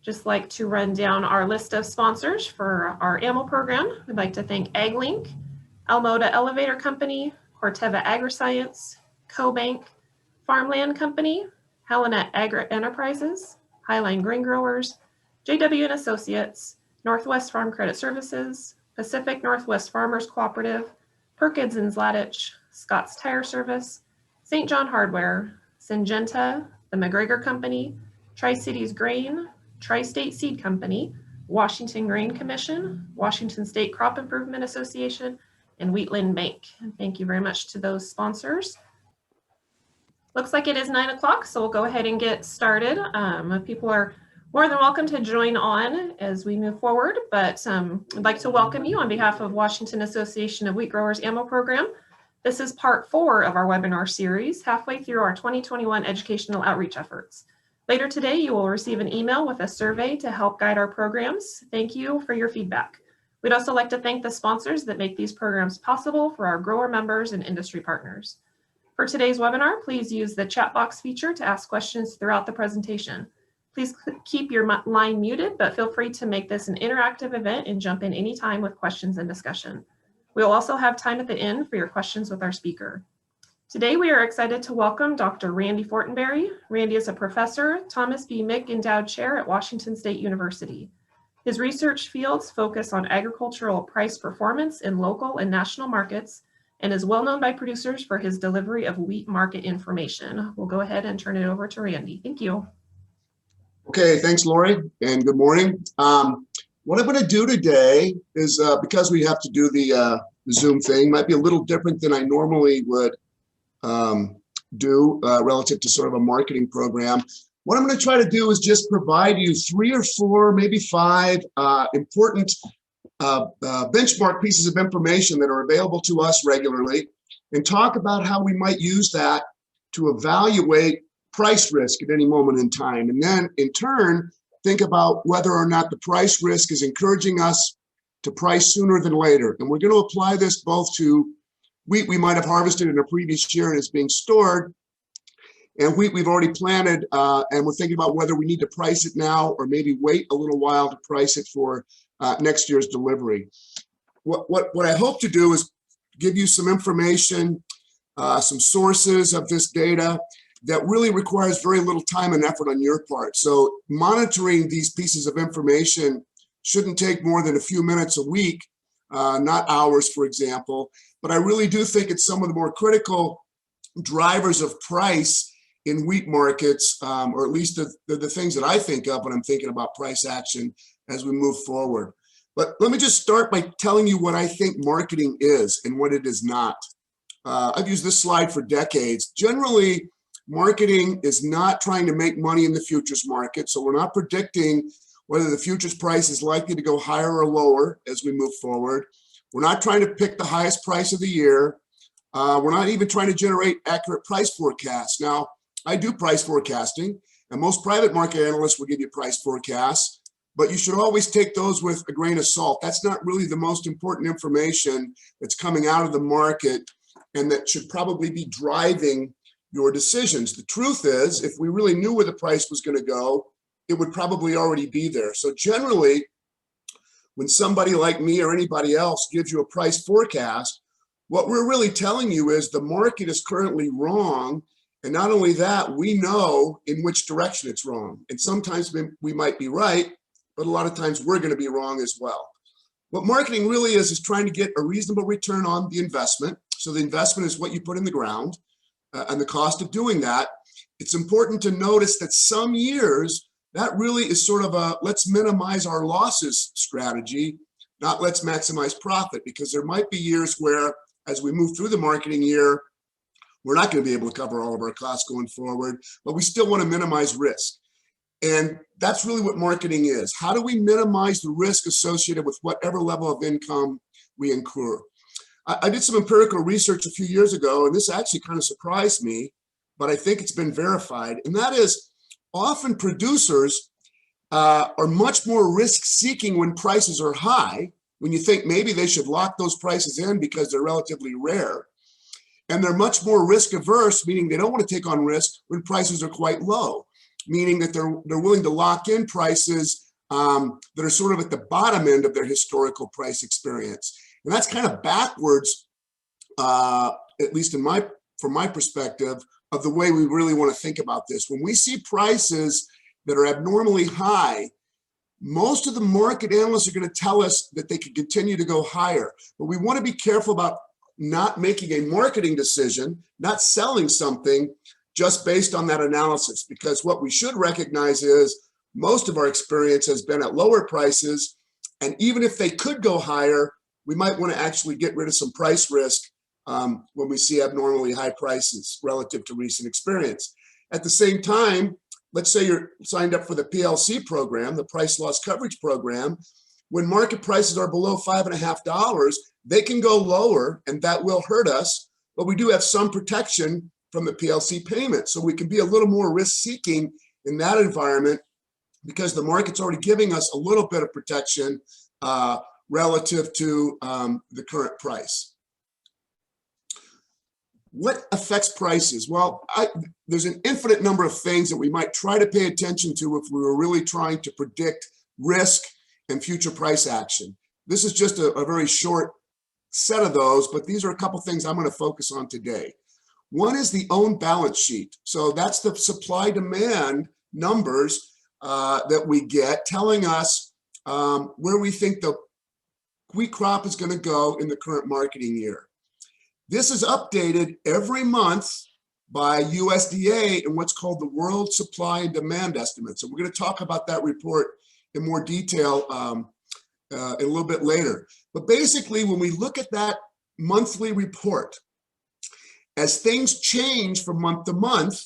Just like to run down our list of sponsors for our ammo program. We'd like to thank AgLink, Almoda Elevator Company, Corteva AgriScience, CoBank, Farmland Company, Helena Agri Enterprises, Highline Grain Growers, JW and Associates, Northwest Farm Credit Services, Pacific Northwest Farmers Cooperative, Perkins and Zlatich, Scott's Tire Service, St. John Hardware, Syngenta, the McGregor Company, Tri-Cities Grain, Tri-State Seed Company, Washington Grain Commission, Washington State Crop Improvement Association, and Wheatland Bank. And thank you very much to those sponsors. Looks like it is 9 o'clock, so we'll go ahead and get started. People are more than welcome to join on as we move forward, but I'd like to welcome you on behalf of Washington Association of Wheat Growers Ammo Program. This is part 4 of our webinar series, halfway through our 2021 educational outreach efforts. Later today, you will receive an email with a survey to help guide our programs. Thank you for your feedback. We'd also like to thank the sponsors that make these programs possible for our grower members and industry partners. For today's webinar, please use the chat box feature to ask questions throughout the presentation. Please keep your line muted, but feel free to make this an interactive event and jump in anytime with questions and discussion. We'll also have time at the end for your questions with our speaker. Today, we are excited to welcome Dr. Randy Fortenbery. Randy is a professor, Thomas B. Mick Endowed Chair at Washington State University. His research fields focus on agricultural price performance in local and national markets and is well known by producers for his delivery of wheat market information. We'll go ahead and turn it over to Randy. Thank you. Okay, thanks, Lori, and good morning. What I'm going to do today is, because we have to do the Zoom thing, might be a little different than I normally would do relative to sort of a marketing program. What I'm going to try to do is just provide you 3 or 4, maybe 5 important benchmark pieces of information that are available to us regularly and talk about how we might use that to evaluate price risk at any moment in time. And then in turn, think about whether or not the price risk is encouraging us to price sooner than later. And we're going to apply this both to wheat we might have harvested in a previous year and is being stored, and wheat we've already planted, and we're thinking about whether we need to price it now or maybe wait a little while to price it for next year's delivery. What I hope to do is give you some information, some sources of this data that really requires very little time and effort on your part. So monitoring these pieces of information shouldn't take more than a few minutes a week, not hours, for example. But I really do think it's some of the more critical drivers of price in wheat markets, or at least the things that I think of when I'm thinking about price action as we move forward. But let me just start by telling you what I think marketing is and what it is not. I've used this slide for decades. Generally, marketing is not trying to make money in the futures market. So we're not predicting whether the futures price is likely to go higher or lower as we move forward. We're not trying to pick the highest price of the year. We're not even trying to generate accurate price forecasts. Now, I do price forecasting, and most private market analysts will give you price forecasts, but you should always take those with a grain of salt. That's not really the most important information that's coming out of the market and that should probably be driving your decisions. The truth is, if we really knew where the price was going to go, it would probably already be there. So generally, when somebody like me or anybody else gives you a price forecast, what we're really telling you is the market is currently wrong. And not only that, we know in which direction it's wrong. And sometimes we might be right, but a lot of times we're going to be wrong as well. What marketing really is trying to get a reasonable return on the investment. So the investment is what you put in the ground and the cost of doing that. It's important to notice that some years, that really is sort of a let's minimize our losses strategy, not let's maximize profit, because there might be years where as we move through the marketing year, we're not going to be able to cover all of our costs going forward, but we still want to minimize risk. And that's really what marketing is. How do we minimize the risk associated with whatever level of income we incur? I did some empirical research a few years ago, and this actually kind of surprised me, but I think it's been verified. And that is often producers are much more risk-seeking when prices are high, when you think maybe they should lock those prices in because they're relatively rare. And they're much more risk-averse, meaning they don't want to take on risk when prices are quite low. meaning that they're willing to lock in prices that are sort of at the bottom end of their historical price experience. And that's kind of backwards, at least from my perspective, of the way we really want to think about this. When we see prices that are abnormally high, most of the market analysts are going to tell us that they could continue to go higher. But we want to be careful about not making a marketing decision, not selling something just based on that analysis, because what we should recognize is most of our experience has been at lower prices, and even if they could go higher, we might want to actually get rid of some price risk when we see abnormally high prices relative to recent experience. At the same time, let's say you're signed up for the PLC program, the price loss coverage program. When market prices are below $5.50, they can go lower, and that will hurt us, but we do have some protection from the PLC payment. So we can be a little more risk-seeking in that environment because the market's already giving us a little bit of protection relative to the current price. What affects prices? Well, there's an infinite number of things that we might try to pay attention to if we were really trying to predict risk and future price action. This is just a very short set of those, but these are a couple things I'm going to focus on today. One is the own balance sheet. So that's the supply-demand numbers that we get telling us where we think the wheat crop is going to go in the current marketing year. This is updated every month by USDA in what's called the World Supply and Demand Estimate. So we're going to talk about that report in more detail a little bit later. But basically, when we look at that monthly report, as things change from month to month,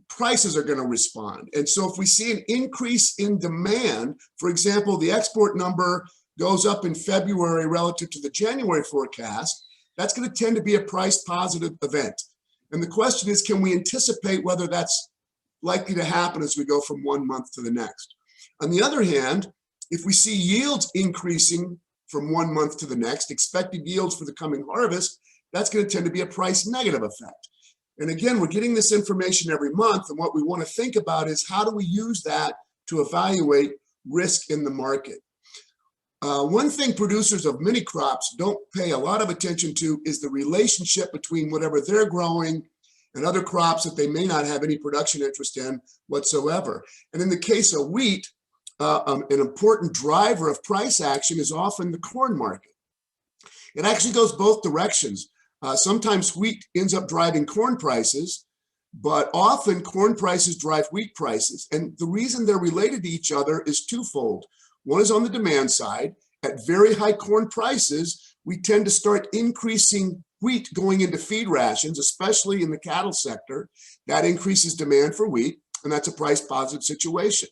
prices are going to respond. And so if we see an increase in demand, for example, the export number goes up in February relative to the January forecast, that's going to tend to be a price positive event. And the question is, can we anticipate whether that's likely to happen as we go from one month to the next? On the other hand, if we see yields increasing from one month to the next, expected yields for the coming harvest, that's going to tend to be a price negative effect. And again, we're getting this information every month, and what we want to think about is how do we use that to evaluate risk in the market. One thing producers of many crops don't pay a lot of attention to is the relationship between whatever they're growing and other crops that they may not have any production interest in whatsoever. And in the case of wheat, an important driver of price action is often the corn market. It actually goes both directions. Sometimes wheat ends up driving corn prices, but often corn prices drive wheat prices. And the reason they're related to each other is twofold. One is on the demand side. At very high corn prices, we tend to start increasing wheat going into feed rations, especially in the cattle sector. That increases demand for wheat, and that's a price positive situation.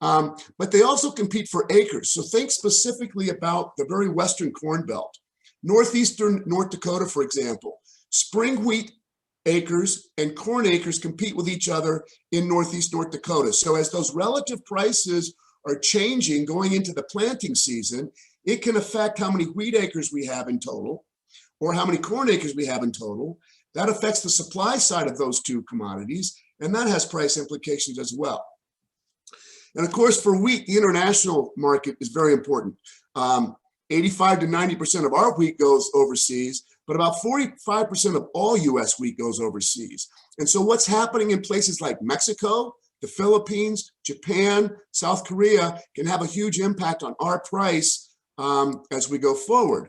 But they also compete for acres. So think specifically about the very western corn belt. Northeastern North Dakota, for example, spring wheat acres and corn acres compete with each other in Northeast North Dakota. So as those relative prices are changing going into the planting season, it can affect how many wheat acres we have in total or how many corn acres we have in total. That affects the supply side of those two commodities, and that has price implications as well. And of course, for wheat, the international market is very important. 85 to 90% of our wheat goes overseas, but about 45% of all US wheat goes overseas. And so what's happening in places like Mexico, the Philippines, Japan, South Korea can have a huge impact on our price as we go forward.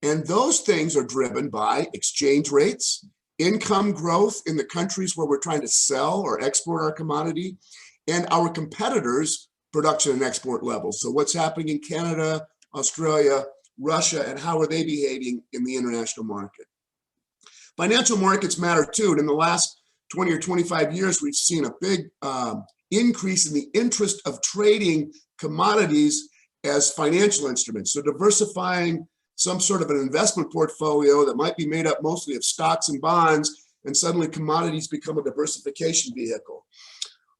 And those things are driven by exchange rates, income growth in the countries where we're trying to sell or export our commodity, and our competitors' production and export levels. So what's happening in Canada, Australia, Russia, and how are they behaving in the international market? Financial markets matter too. And in the last 20 or 25 years, we've seen a big increase in the interest of trading commodities as financial instruments. So diversifying some sort of an investment portfolio that might be made up mostly of stocks and bonds, and suddenly commodities become a diversification vehicle.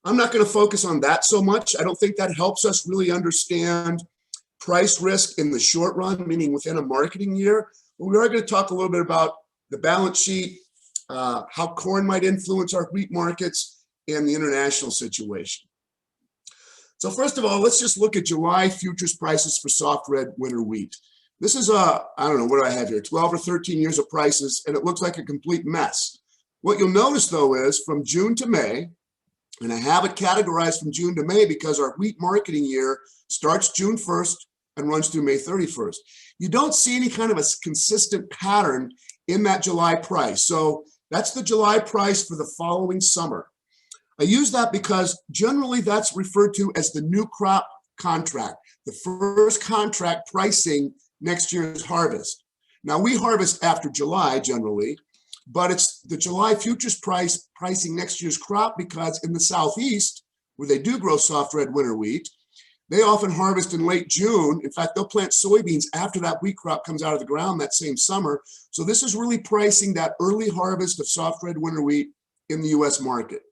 I'm not going to focus on that so much. I don't think that helps us really understand price risk in the short run, meaning within a marketing year. But we are going to talk a little bit about the balance sheet, how corn might influence our wheat markets, and the international situation. So first of all, let's just look at July futures prices for soft red winter wheat. This is I don't know, what do I have here? 12 or 13 years of prices, and it looks like a complete mess. What you'll notice though is from June to May, and I have it categorized from June to May because our wheat marketing year starts June 1st and runs through May 31st. You don't see any kind of a consistent pattern in that July price. So that's the July price for the following summer. I use that because generally that's referred to as the new crop contract, the first contract pricing next year's harvest. Now we harvest after July generally, but it's the July futures price pricing next year's crop because in the Southeast, where they do grow soft red winter wheat, they often harvest in late June. In fact, they'll plant soybeans after that wheat crop comes out of the ground that same summer. So this is really pricing that early harvest of soft red winter wheat in the US market.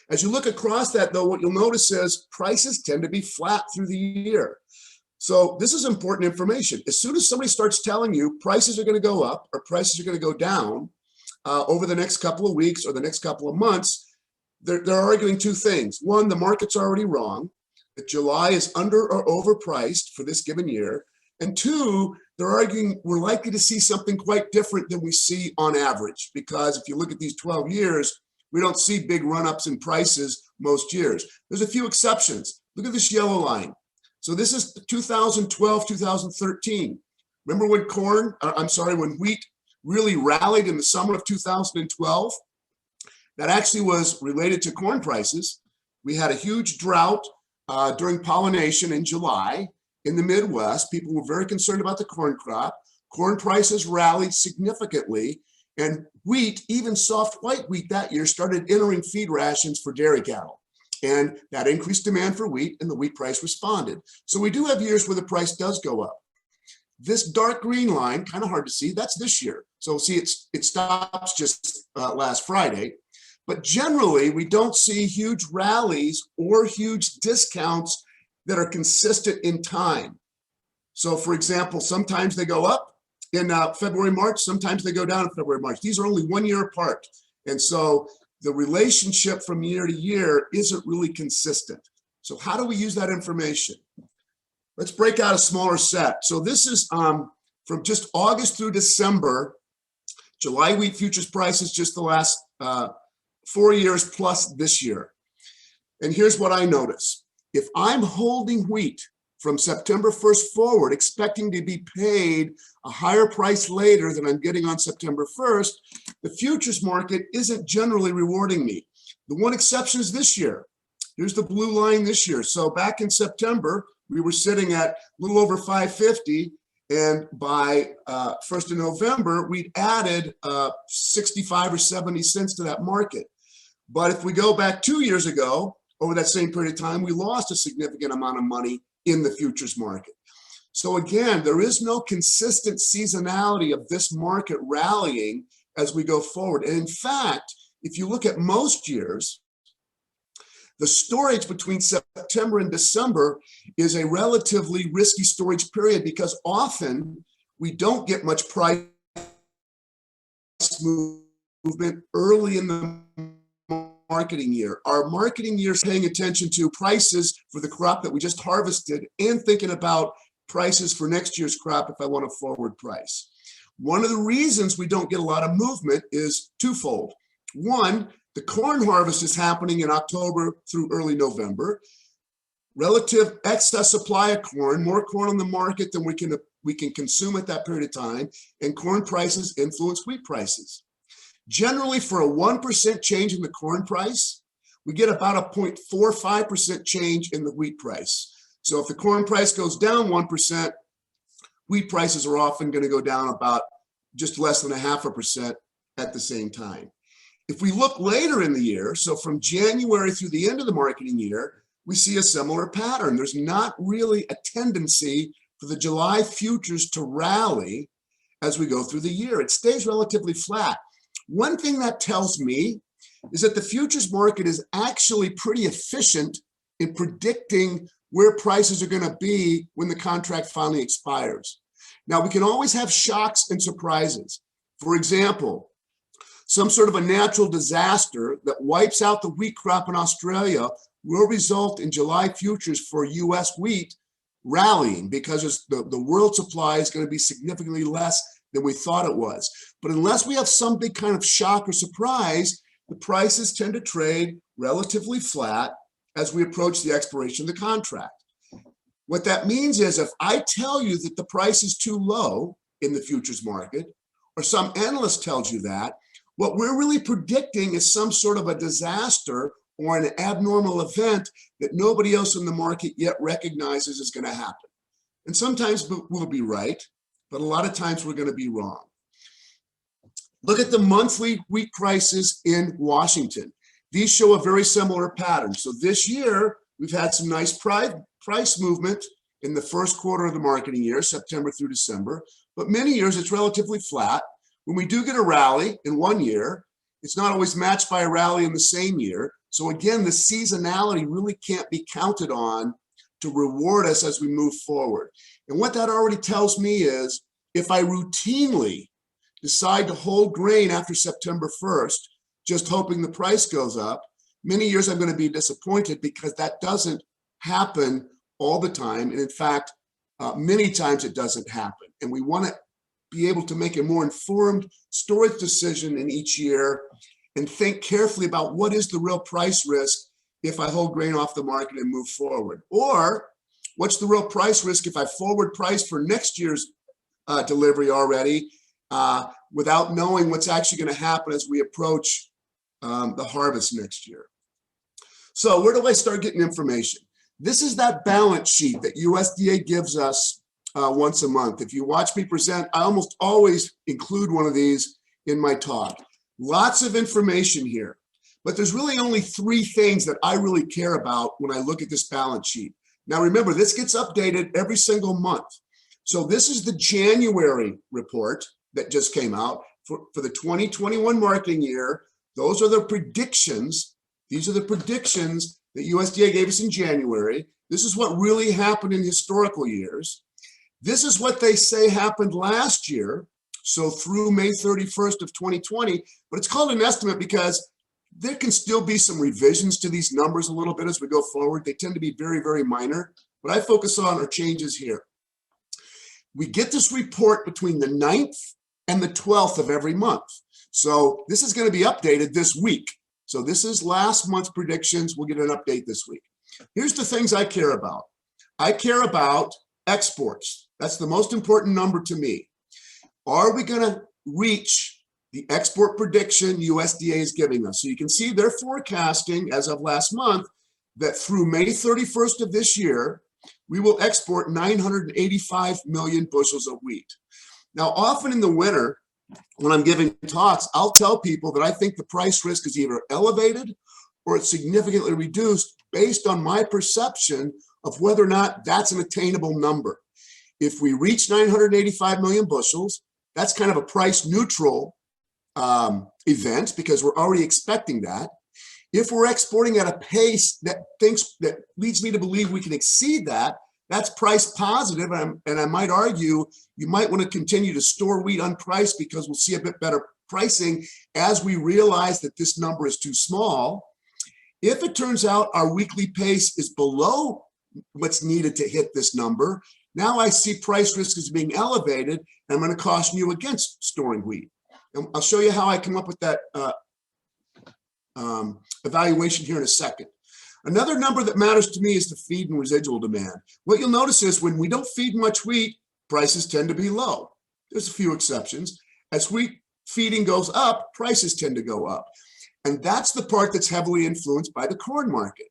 As you look across that though, what you'll notice is prices tend to be flat through the year. So this is important information. As soon as somebody starts telling you prices are going to go up or prices are going to go down over the next couple of weeks or the next couple of months, they're arguing two things. One, the market's already wrong, that July is under or overpriced for this given year. And two, they're arguing we're likely to see something quite different than we see on average. Because if you look at these 12 years, we don't see big run-ups in prices most years. There's a few exceptions. Look at this yellow line. So this is 2012, 2013. Remember when wheat really rallied in the summer of 2012? That actually was related to corn prices. We had a huge drought during pollination in July in the Midwest. People were very concerned about the corn crop. Corn prices rallied significantly, and wheat, even soft white wheat that year, started entering feed rations for dairy cattle. And that increased demand for wheat, and the wheat price responded. So we do have years where the price does go up. This dark green line, kind of hard to see, that's this year. So see, it stops just last Friday. But generally, we don't see huge rallies or huge discounts that are consistent in time. So for example, sometimes they go up in February, March, sometimes they go down in February, March. These are only 1 year apart. And so the relationship from year to year isn't really consistent. So how do we use that information? Let's break out a smaller set. So this is from just August through December, July wheat futures prices just the last 4 years plus this year. And here's what I notice. If I'm holding wheat from September 1st forward, expecting to be paid a higher price later than I'm getting on September 1st, the futures market isn't generally rewarding me. The one exception is this year. Here's the blue line this year. So back in September, we were sitting at a little over 550. And by 1st of November, we'd added 65 or 70 cents to that market. But if we go back 2 years ago, over that same period of time, we lost a significant amount of money in the futures market. So again, there is no consistent seasonality of this market rallying as we go forward. And in fact, if you look at most years, the storage between September and December is a relatively risky storage period because often we don't get much price movement early in the marketing year. Our marketing year is paying attention to prices for the crop that we just harvested and thinking about prices for next year's crop if I want a forward price. One of the reasons we don't get a lot of movement is twofold. One, the corn harvest is happening in October through early November. Relative excess supply of corn, more corn on the market than we can consume at that period of time, and corn prices influence wheat prices. Generally, for a 1% change in the corn price, we get about a 0.45% change in the wheat price. So if the corn price goes down 1%, wheat prices are often going to go down about just less than 0.5% at the same time. If we look later in the year, so from January through the end of the marketing year, we see a similar pattern. There's not really a tendency for the July futures to rally as we go through the year. It stays relatively flat. One thing that tells me is that the futures market is actually pretty efficient in predicting where prices are going to be when the contract finally expires. Now, we can always have shocks and surprises. For example, some sort of a natural disaster that wipes out the wheat crop in Australia will result in July futures for US wheat rallying, because the world supply is going to be significantly less than we thought it was. But unless we have some big kind of shock or surprise, the prices tend to trade relatively flat as we approach the expiration of the contract. What that means is, if I tell you that the price is too low in the futures market, or some analyst tells you that, what we're really predicting is some sort of a disaster or an abnormal event that nobody else in the market yet recognizes is going to happen. And sometimes we'll be right, but a lot of times we're going to be wrong. Look at the monthly wheat prices in Washington. These show a very similar pattern. So this year, we've had some nice price movement in the first quarter of the marketing year, September through December, but many years it's relatively flat. When we do get a rally in one year, it's not always matched by a rally in the same year. So again, the seasonality really can't be counted on to reward us as we move forward. And what that already tells me is, if I routinely decide to hold grain after September 1st, just hoping the price goes up, many years I'm going to be disappointed, because that doesn't happen all the time. And in fact, many times it doesn't happen. And we want to be able to make a more informed storage decision in each year and think carefully about what is the real price risk if I hold grain off the market and move forward. Or what's the real price risk if I forward price for next year's delivery already, without knowing what's actually going to happen as we approach the harvest next year. So where do I start getting information? This is that balance sheet that USDA gives us once a month. If you watch me present, I almost always include one of these in my talk. Lots of information here, but there's really only three things that I really care about when I look at this balance sheet. Now remember, this gets updated every single month. So this is the January report that just came out for the 2021 marketing year. Those are the predictions. These are the predictions that USDA gave us in January. This is what really happened in historical years. This is what they say happened last year, so through May 31st of 2020, but it's called an estimate because there can still be some revisions to these numbers a little bit as we go forward. They tend to be very, very minor. What I focus on are changes here. We get this report between the 9th and the 12th of every month. So this is going to be updated this week. So this is last month's predictions. We'll get an update this week. Here's the things I care about. I care about exports. That's the most important number to me. Are we going to reach the export prediction USDA is giving us? So you can see they're forecasting as of last month that through May 31st of this year, we will export 985 million bushels of wheat. Now, often in the winter, when I'm giving talks, I'll tell people that I think the price risk is either elevated or it's significantly reduced based on my perception of whether or not that's an attainable number. If we reach 985 million bushels, that's kind of a price neutral event because we're already expecting that. If we're exporting at a pace that leads me to believe we can exceed that, that's price positive. And I might argue you might want to continue to store wheat unpriced because we'll see a bit better pricing as we realize that this number is too small. If it turns out our weekly pace is below what's needed to hit this number, now I see price risk as being elevated, and I'm going to caution you against storing wheat. And I'll show you how I come up with that evaluation here in a second. Another number that matters to me is the feed and residual demand. What you'll notice is when we don't feed much wheat, prices tend to be low. There's a few exceptions. As wheat feeding goes up, prices tend to go up. And that's the part that's heavily influenced by the corn market.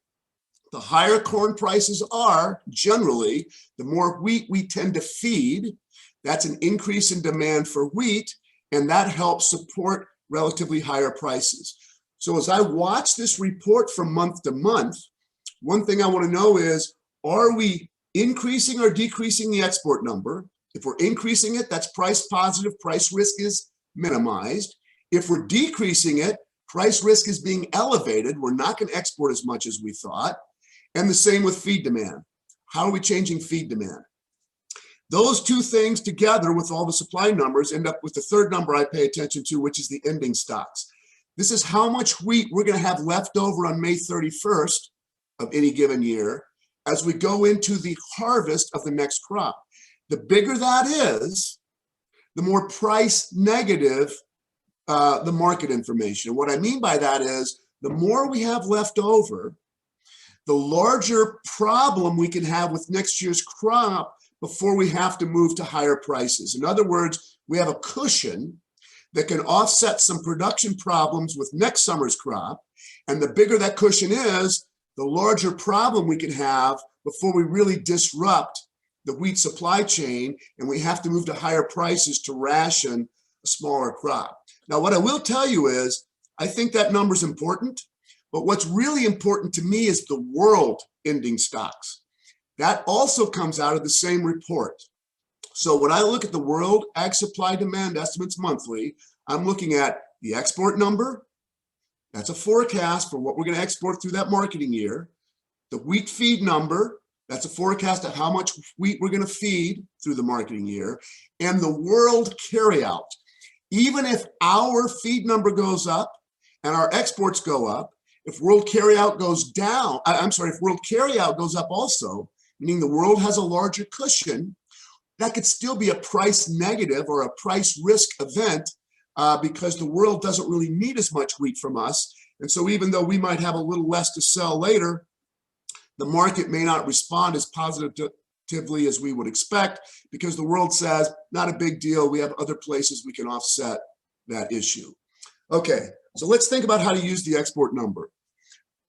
The higher corn prices are, generally, the more wheat we tend to feed. That's an increase in demand for wheat, and that helps support relatively higher prices. So as I watch this report from month to month, one thing I want to know is, are we increasing or decreasing the export number? If we're increasing it, that's price positive, price risk is minimized. If we're decreasing it, price risk is being elevated. We're not going to export as much as we thought. And the same with feed demand. How are we changing feed demand? Those two things together with all the supply numbers end up with the third number I pay attention to, which is the ending stocks. This is how much wheat we're going to have left over on May 31st of any given year as we go into the harvest of the next crop. The bigger that is, the more price negative the market information. What I mean by that is the more we have left over, the larger problem we can have with next year's crop before we have to move to higher prices. In other words, we have a cushion that can offset some production problems with next summer's crop. And the bigger that cushion is, the larger problem we can have before we really disrupt the wheat supply chain and we have to move to higher prices to ration a smaller crop. Now, what I will tell you is, I think that number is important, but what's really important to me is the world ending stocks. That also comes out of the same report. So when I look at the world ag supply demand estimates monthly, I'm looking at the export number. That's a forecast for what we're going to export through that marketing year. The wheat feed number, that's a forecast of how much wheat we're going to feed through the marketing year. And the world carryout. Even if our feed number goes up and our exports go up, if world carryout goes down, if world carryout goes up also, meaning the world has a larger cushion, that could still be a price negative or a price risk event because the world doesn't really need as much wheat from us. And so even though we might have a little less to sell later, the market may not respond as positively as we would expect because the world says, not a big deal. We have other places we can offset that issue. Okay, so let's think about how to use the export number.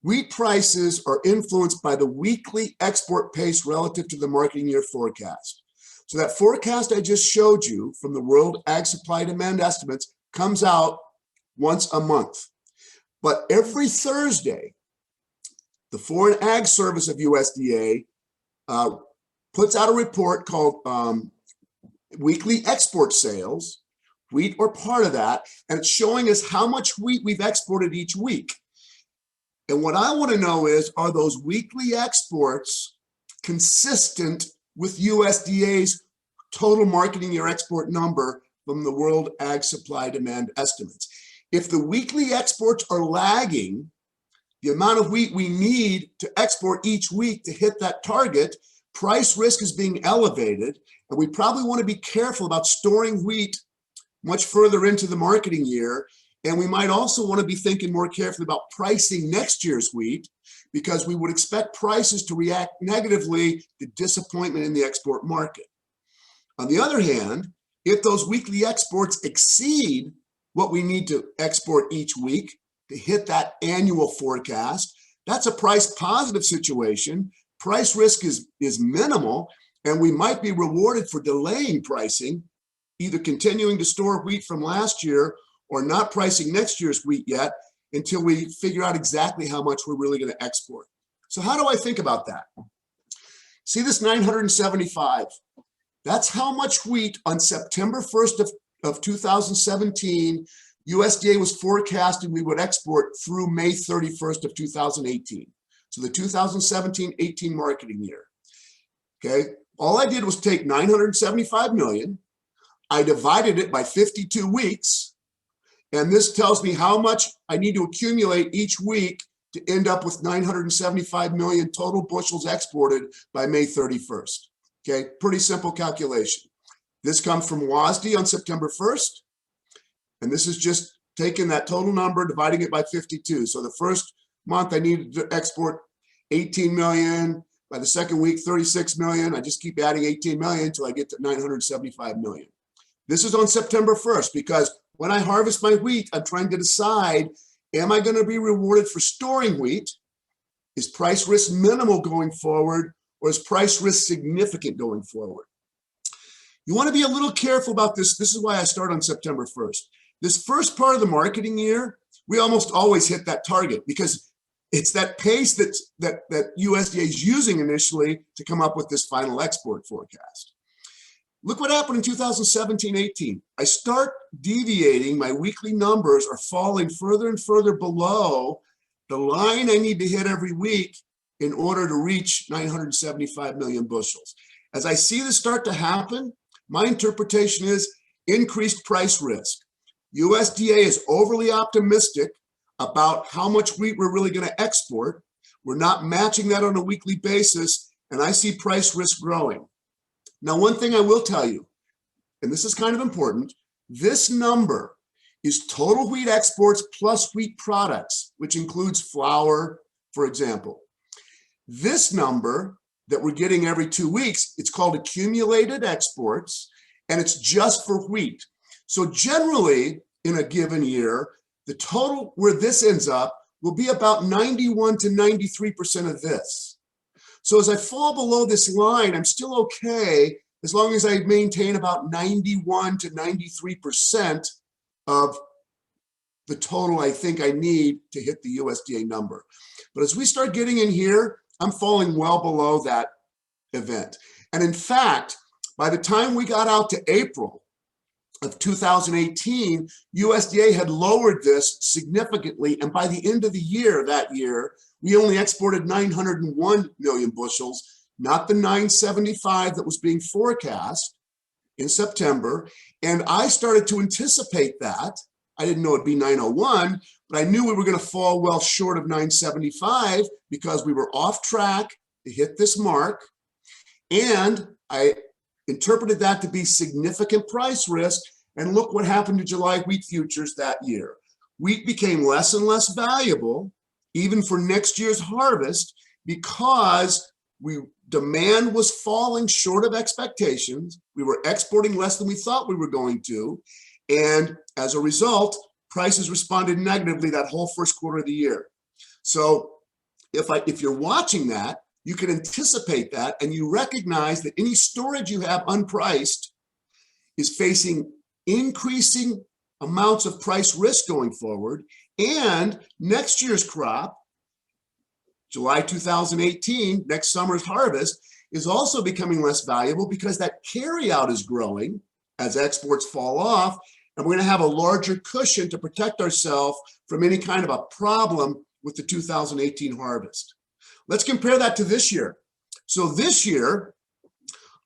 Wheat prices are influenced by the weekly export pace relative to the marketing year forecast. So that forecast I just showed you from the World Ag Supply Demand Estimates comes out once a month. But every Thursday, the Foreign Ag Service of USDA puts out a report called Weekly Export Sales, wheat or part of that, and it's showing us how much wheat we've exported each week. And what I want to know is, are those weekly exports consistent with USDA's total marketing year export number from the World Ag Supply Demand Estimates? If the weekly exports are lagging the amount of wheat we need to export each week to hit that target, price risk is being elevated, and we probably want to be careful about storing wheat much further into the marketing year. And we might also want to be thinking more carefully about pricing next year's wheat because we would expect prices to react negatively to disappointment in the export market. On the other hand, if those weekly exports exceed what we need to export each week to hit that annual forecast, that's a price positive situation. Price risk is minimal, and we might be rewarded for delaying pricing, either continuing to store wheat from last year or not pricing next year's wheat yet until we figure out exactly how much we're really going to export. So how do I think about that? See this 975? That's how much wheat on September 1st of 2017, USDA was forecasting we would export through May 31st of 2018. So the 2017-18 marketing year. Okay, all I did was take 975 million, I divided it by 52 weeks, and this tells me how much I need to accumulate each week to end up with 975 million total bushels exported by May 31st. Okay, pretty simple calculation. This comes from WASDE on September 1st, and this is just taking that total number, dividing it by 52. So the first month I needed to export 18 million. By the second week, 36 million. I just keep adding 18 million until I get to 975 million. This is on September 1st because when I harvest my wheat, I'm trying to decide, am I going to be rewarded for storing wheat? Is price risk minimal going forward, or is price risk significant going forward? You want to be a little careful about this. This is why I start on September 1st. This first part of the marketing year, we almost always hit that target because it's that pace that USDA is using initially to come up with this final export forecast. Look what happened in 2017-18. I start deviating, my weekly numbers are falling further and further below the line I need to hit every week in order to reach 975 million bushels. As I see this start to happen, my interpretation is increased price risk. USDA is overly optimistic about how much wheat we're really going to export. We're not matching that on a weekly basis, and I see price risk growing. Now, one thing I will tell you, and this is kind of important, this number is total wheat exports plus wheat products, which includes flour, for example. This number that we're getting every 2 weeks, it's called accumulated exports, and it's just for wheat. So generally, in a given year, the total where this ends up will be about 91 to 93% of this. So as I fall below this line, I'm still okay as long as I maintain about 91 to 93% of the total I think I need to hit the USDA number. But as we start getting in here, I'm falling well below that event. And in fact, by the time we got out to April of 2018, USDA had lowered this significantly. And by the end of the year, that year, we only exported 901 million bushels, not the 975 that was being forecast in September. And I started to anticipate that. I didn't know it'd be 901, but I knew we were going to fall well short of 975 because we were off track to hit this mark. And I interpreted that to be significant price risk. And look what happened to July wheat futures that year. Wheat became less and less valuable, even for next year's harvest, because demand was falling short of expectations. We were exporting less than we thought we were going to. And as a result, prices responded negatively that whole first quarter of the year. So if you're watching that, you can anticipate that, and you recognize that any storage you have unpriced is facing increasing amounts of price risk going forward. And next year's crop, July 2018, next summer's harvest, is also becoming less valuable because that carryout is growing as exports fall off, and we're going to have a larger cushion to protect ourselves from any kind of a problem with the 2018 harvest. Let's compare that to this year. So this year,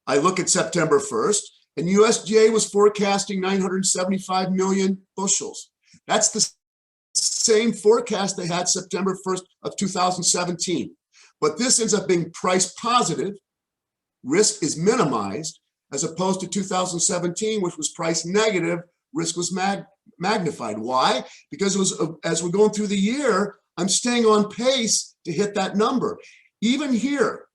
I look at September 1st, and USDA was forecasting 975 million bushels. That's the same forecast they had September 1st of 2017. But this ends up being price positive. Risk is minimized, as opposed to 2017, which was price negative. Risk was magnified. Why? Because it was, as we're going through the year, I'm staying on pace to hit that number. Even here,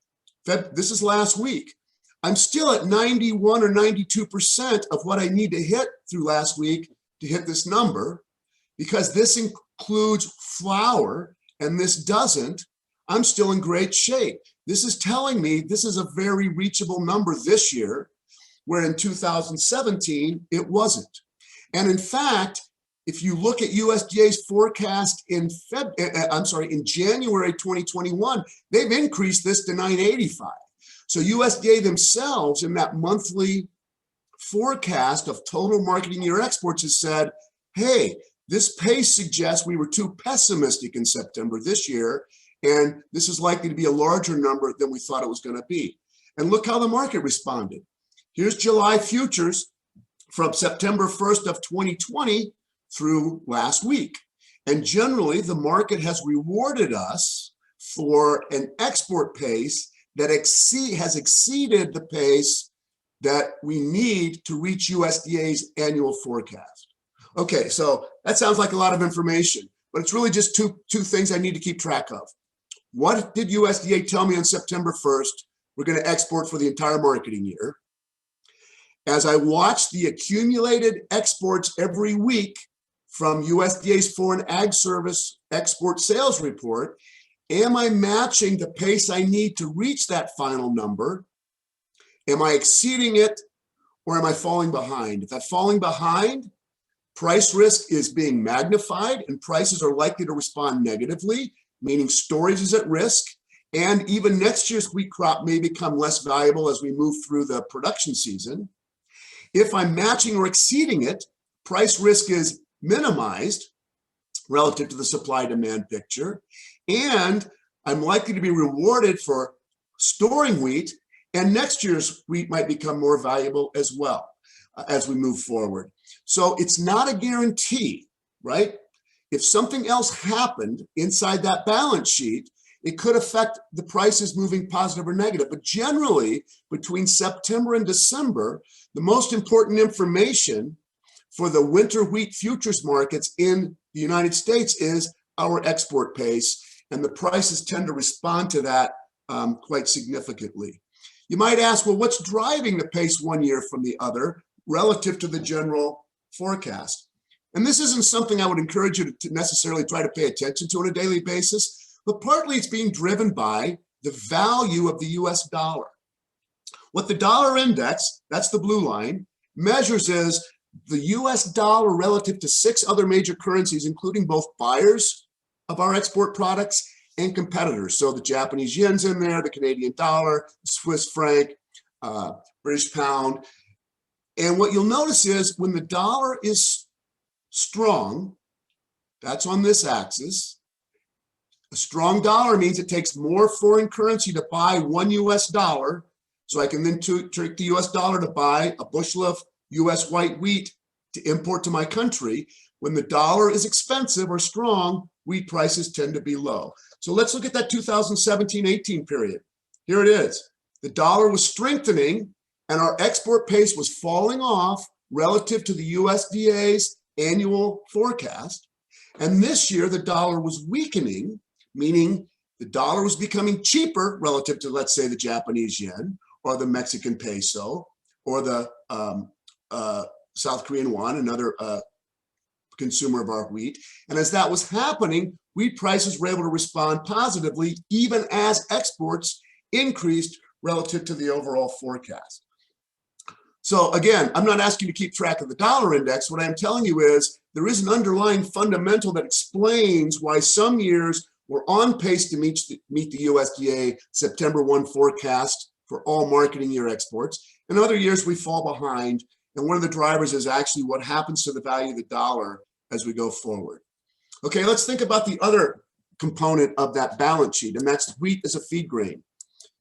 this is last week, I'm still at 91 or 92% of what I need to hit through last week to hit this number. Because this includes flour and this doesn't, I'm still in great shape. This is telling me this is a very reachable number this year, where in 2017, it wasn't. And in fact, if you look at USDA's forecast in January 2021, they've increased this to 985. So USDA themselves in that monthly forecast of total marketing year exports has said, hey, this pace suggests we were too pessimistic in September this year, and this is likely to be a larger number than we thought it was going to be. And look how the market responded. Here's July futures from September 1st of 2020 through last week. And generally, the market has rewarded us for an export pace that has exceeded the pace that we need to reach USDA's annual forecast. Okay, so that sounds like a lot of information, but it's really just two things I need to keep track of. What did USDA tell me on September 1st we're going to export for the entire marketing year? As I watch the accumulated exports every week from USDA's Foreign Ag Service export sales report, am I matching the pace I need to reach that final number? Am I exceeding it, or am I falling behind? If I'm falling behind, price risk is being magnified and prices are likely to respond negatively, meaning storage is at risk, and even next year's wheat crop may become less valuable as we move through the production season. If I'm matching or exceeding it, price risk is minimized relative to the supply-demand picture, and I'm likely to be rewarded for storing wheat And next year's wheat might become more valuable as well as we move forward. So it's not a guarantee, right? If something else happened inside that balance sheet, it could affect the prices moving positive or negative. But generally, between September and December, the most important information for the winter wheat futures markets in the United States is our export pace, and the prices tend to respond to that quite significantly. You might ask, well, what's driving the pace one year from the other relative to the general forecast? And this isn't something I would encourage you to necessarily try to pay attention to on a daily basis, but partly it's being driven by the value of the US dollar. What the dollar index, that's the blue line, measures is the US dollar relative to 6 other major currencies, including both buyers of our export products and competitors. So the Japanese yen's in there, the Canadian dollar, the Swiss franc, British pound. And what you'll notice is when the dollar is strong, that's on this axis. A strong dollar means it takes more foreign currency to buy $1 US. So I can then trick the US dollar to buy a bushel of US white wheat to import to my country. When the dollar is expensive or strong, wheat prices tend to be low. So let's look at that 2017-18 period. Here it is. The dollar was strengthening and our export pace was falling off relative to the USDA's annual forecast. And this year, the dollar was weakening, meaning the dollar was becoming cheaper relative to, let's say, the Japanese yen or the Mexican peso or the South Korean won, another consumer of our wheat. And as that was happening, wheat prices were able to respond positively, even as exports increased relative to the overall forecast. So again, I'm not asking you to keep track of the dollar index. What I'm telling you is there is an underlying fundamental that explains why some years we're on pace to meet the USDA September 1 forecast for all marketing year exports. And other years we fall behind. And one of the drivers is actually what happens to the value of the dollar as we go forward. Okay, let's think about the other component of that balance sheet, and that's wheat as a feed grain.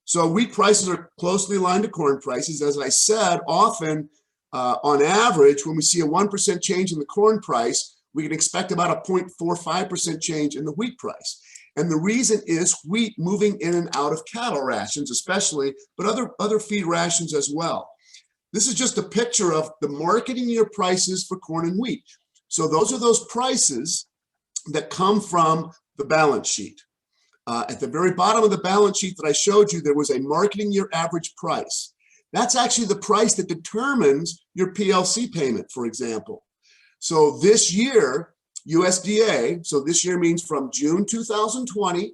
So wheat prices are closely aligned to corn prices. As I said, often on average, when we see a 1% change in the corn price, we can expect about a 0.45% change in the wheat price. And the reason is wheat moving in and out of cattle rations, especially, but other feed rations as well. This is just a picture of the marketing year prices for corn and wheat. So those are those prices that come from the balance sheet. At the very bottom of the balance sheet that I showed you, there was a marketing year average price. That's actually the price that determines your PLC payment, for example. So this year, USDA, so this year means from June 2020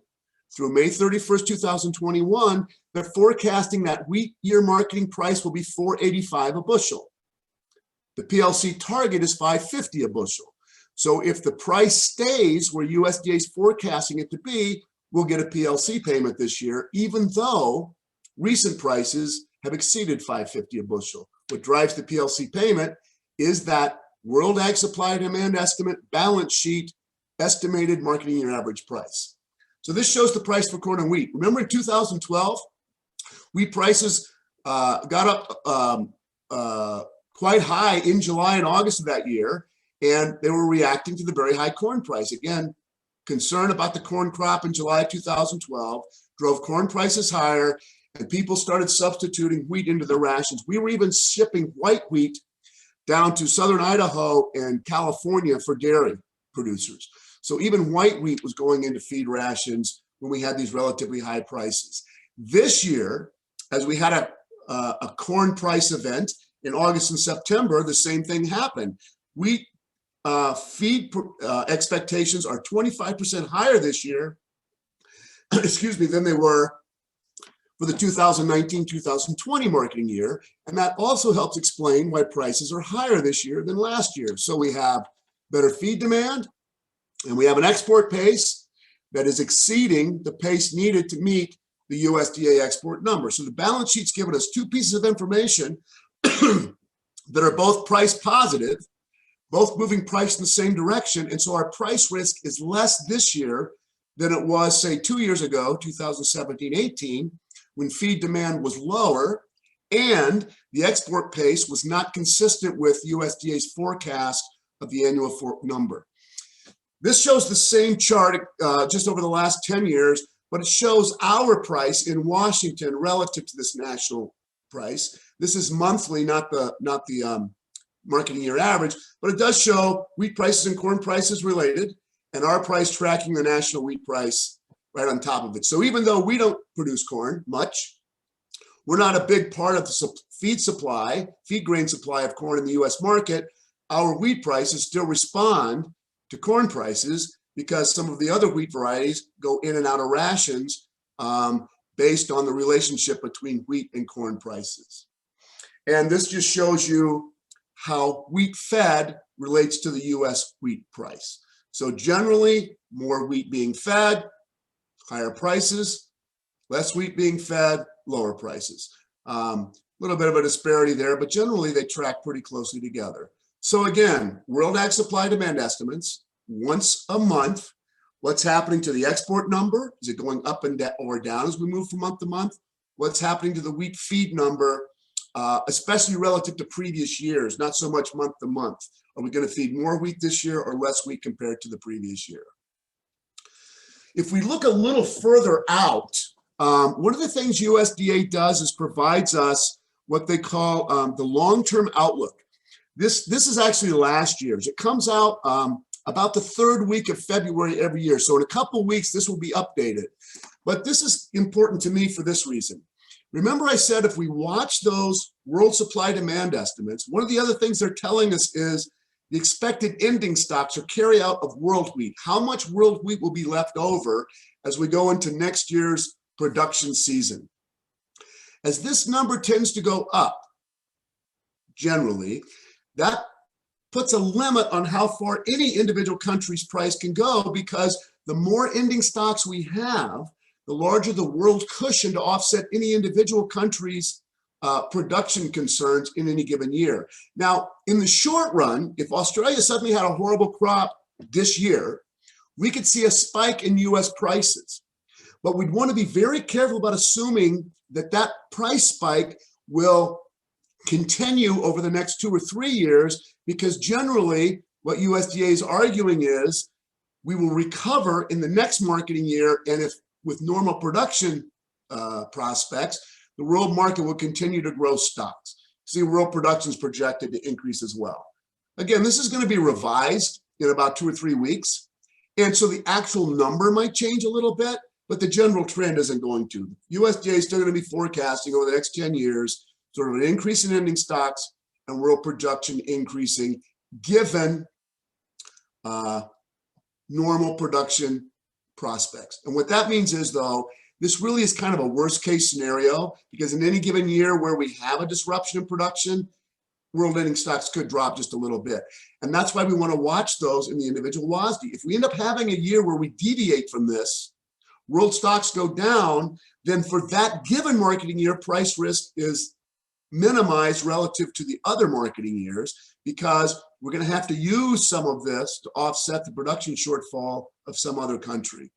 through May 31st, 2021, they're forecasting that wheat year marketing price will be $4.85 a bushel. The PLC target is $5.50 a bushel. So if the price stays where USDA is forecasting it to be, we'll get a PLC payment this year, even though recent prices have exceeded $5.50 a bushel. What drives the PLC payment is that World Ag Supply Demand Estimate balance sheet estimated marketing year average price. So this shows the price for corn and wheat. Remember in 2012, wheat prices got up quite high in July and August of that year, and they were reacting to the very high corn price. Again, concern about the corn crop in July 2012 drove corn prices higher, and people started substituting wheat into their rations. We were even shipping white wheat down to southern Idaho and California for dairy producers. So even white wheat was going into feed rations when we had these relatively high prices. This year, as we had a corn price event in August and September, the same thing happened. Wheat feed expectations are 25% higher this year, excuse me, than they were for the 2019-2020 marketing year. And that also helps explain why prices are higher this year than last year. So we have better feed demand, and we have an export pace that is exceeding the pace needed to meet the USDA export number. So the balance sheet's given us two pieces of information that are both price positive, both moving price in the same direction. And so our price risk is less this year than it was, say, 2 years ago, 2017-18, when feed demand was lower and the export pace was not consistent with USDA's forecast of the annual number. This shows the same chart just over the last 10 years, but it shows our price in Washington relative to this national price. This is monthly, not the marketing year average, but it does show wheat prices and corn prices related, and our price tracking the national wheat price right on top of it. So even though we don't produce corn much, we're not a big part of the feed grain supply of corn in the US market. Our wheat prices still respond to corn prices because some of the other wheat varieties go in and out of rations based on the relationship between wheat and corn prices. And this just shows you how wheat fed relates to the US wheat price. So generally, more wheat being fed, higher prices, less wheat being fed, lower prices. Little bit of a disparity there, but generally they track pretty closely together. So again, World Ag Supply Demand estimates once a month. What's happening to the export number? Is it going up and or down as we move from month to month? What's happening to the wheat feed number, especially relative to previous years, not so much month to month? Are we going to feed more wheat this year or less wheat compared to the previous year? If we look a little further out, one of the things USDA does is provides us what they call the long-term outlook. This is actually last year's. It comes out about the third week of February every year. So in a couple of weeks, this will be updated. But this is important to me for this reason. Remember I said if we watch those world supply demand estimates, one of the other things they're telling us is the expected ending stocks or carry out of world wheat. How much world wheat will be left over as we go into next year's production season? As this number tends to go up, generally, that puts a limit on how far any individual country's price can go, because the more ending stocks we have, the larger the world cushion to offset any individual country's production concerns in any given year. Now, in the short run, if Australia suddenly had a horrible crop this year, we could see a spike in US prices. But we'd want to be very careful about assuming that that price spike will continue over the next 2 or 3 years, because generally what USDA is arguing is we will recover in the next marketing year, and if with normal production prospects, the world market will continue to grow stocks. See, world production is projected to increase as well. Again, this is going to be revised in about 2 or 3 weeks, and so the actual number might change a little bit, but the general trend isn't going to. USDA is still going to be forecasting over the next 10 years sort of an increase in ending stocks and world production increasing given normal production prospects. And what that means is, though, this really is kind of a worst case scenario, because in any given year where we have a disruption in production, world ending stocks could drop just a little bit. And that's why we want to watch those in the individual WASDE. If we end up having a year where we deviate from this, world stocks go down, then for that given marketing year, price risk is minimized relative to the other marketing years, because we're going to have to use some of this to offset the production shortfall of some other country.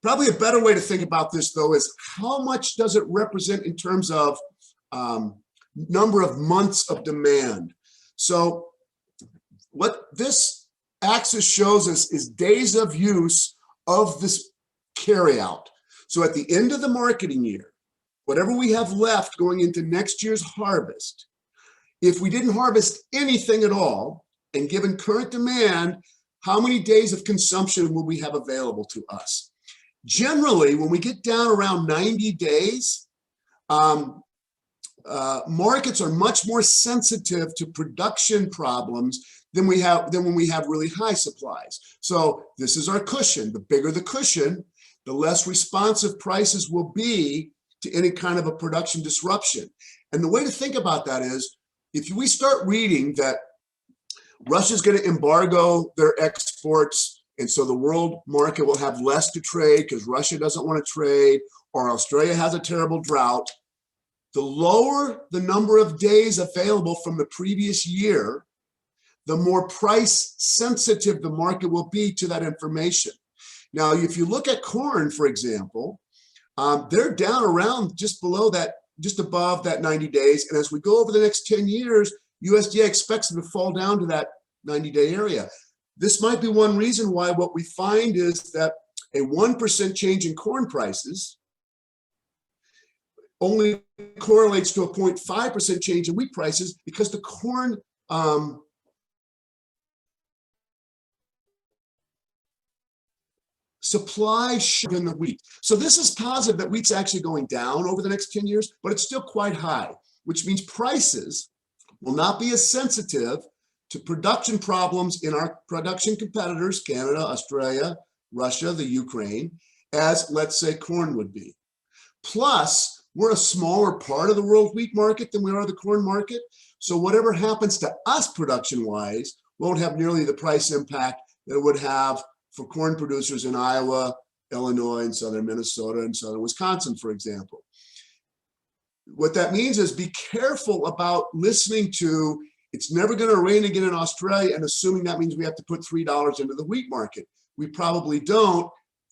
Probably a better way to think about this, though, is how much does it represent in terms of number of months of demand? So what this axis shows us is days of use of this carryout. So at the end of the marketing year, whatever we have left going into next year's harvest, if we didn't harvest anything at all, and given current demand, how many days of consumption will we have available to us? Generally, when we get down around 90 days, markets are much more sensitive to production problems than when we have really high supplies. So this is our cushion. The bigger the cushion, the less responsive prices will be to any kind of a production disruption. And the way to think about that is, if we start reading that Russia's going to embargo their exports, and so the world market will have less to trade because Russia doesn't want to trade, or Australia has a terrible drought, the lower the number of days available from the previous year, the more price sensitive the market will be to that information. Now, if you look at corn, for example, they're down around just below that, just above that 90 days. And as we go over the next 10 years, USDA expects them to fall down to that 90-day area. This might be one reason why what we find is that a 1% change in corn prices only correlates to a 0.5% change in wheat prices, because the corn supply should in the wheat. So this is positive that wheat's actually going down over the next 10 years, but it's still quite high, which means prices will not be as sensitive to production problems in our production competitors, Canada, Australia, Russia, the Ukraine, as let's say corn would be. Plus, we're a smaller part of the world wheat market than we are the corn market. So whatever happens to us production-wise won't have nearly the price impact that it would have for corn producers in Iowa, Illinois, and southern Minnesota, and southern Wisconsin, for example. What that means is be careful about listening to, it's never going to rain again in Australia, and assuming that means we have to put $3 into the wheat market. We probably don't,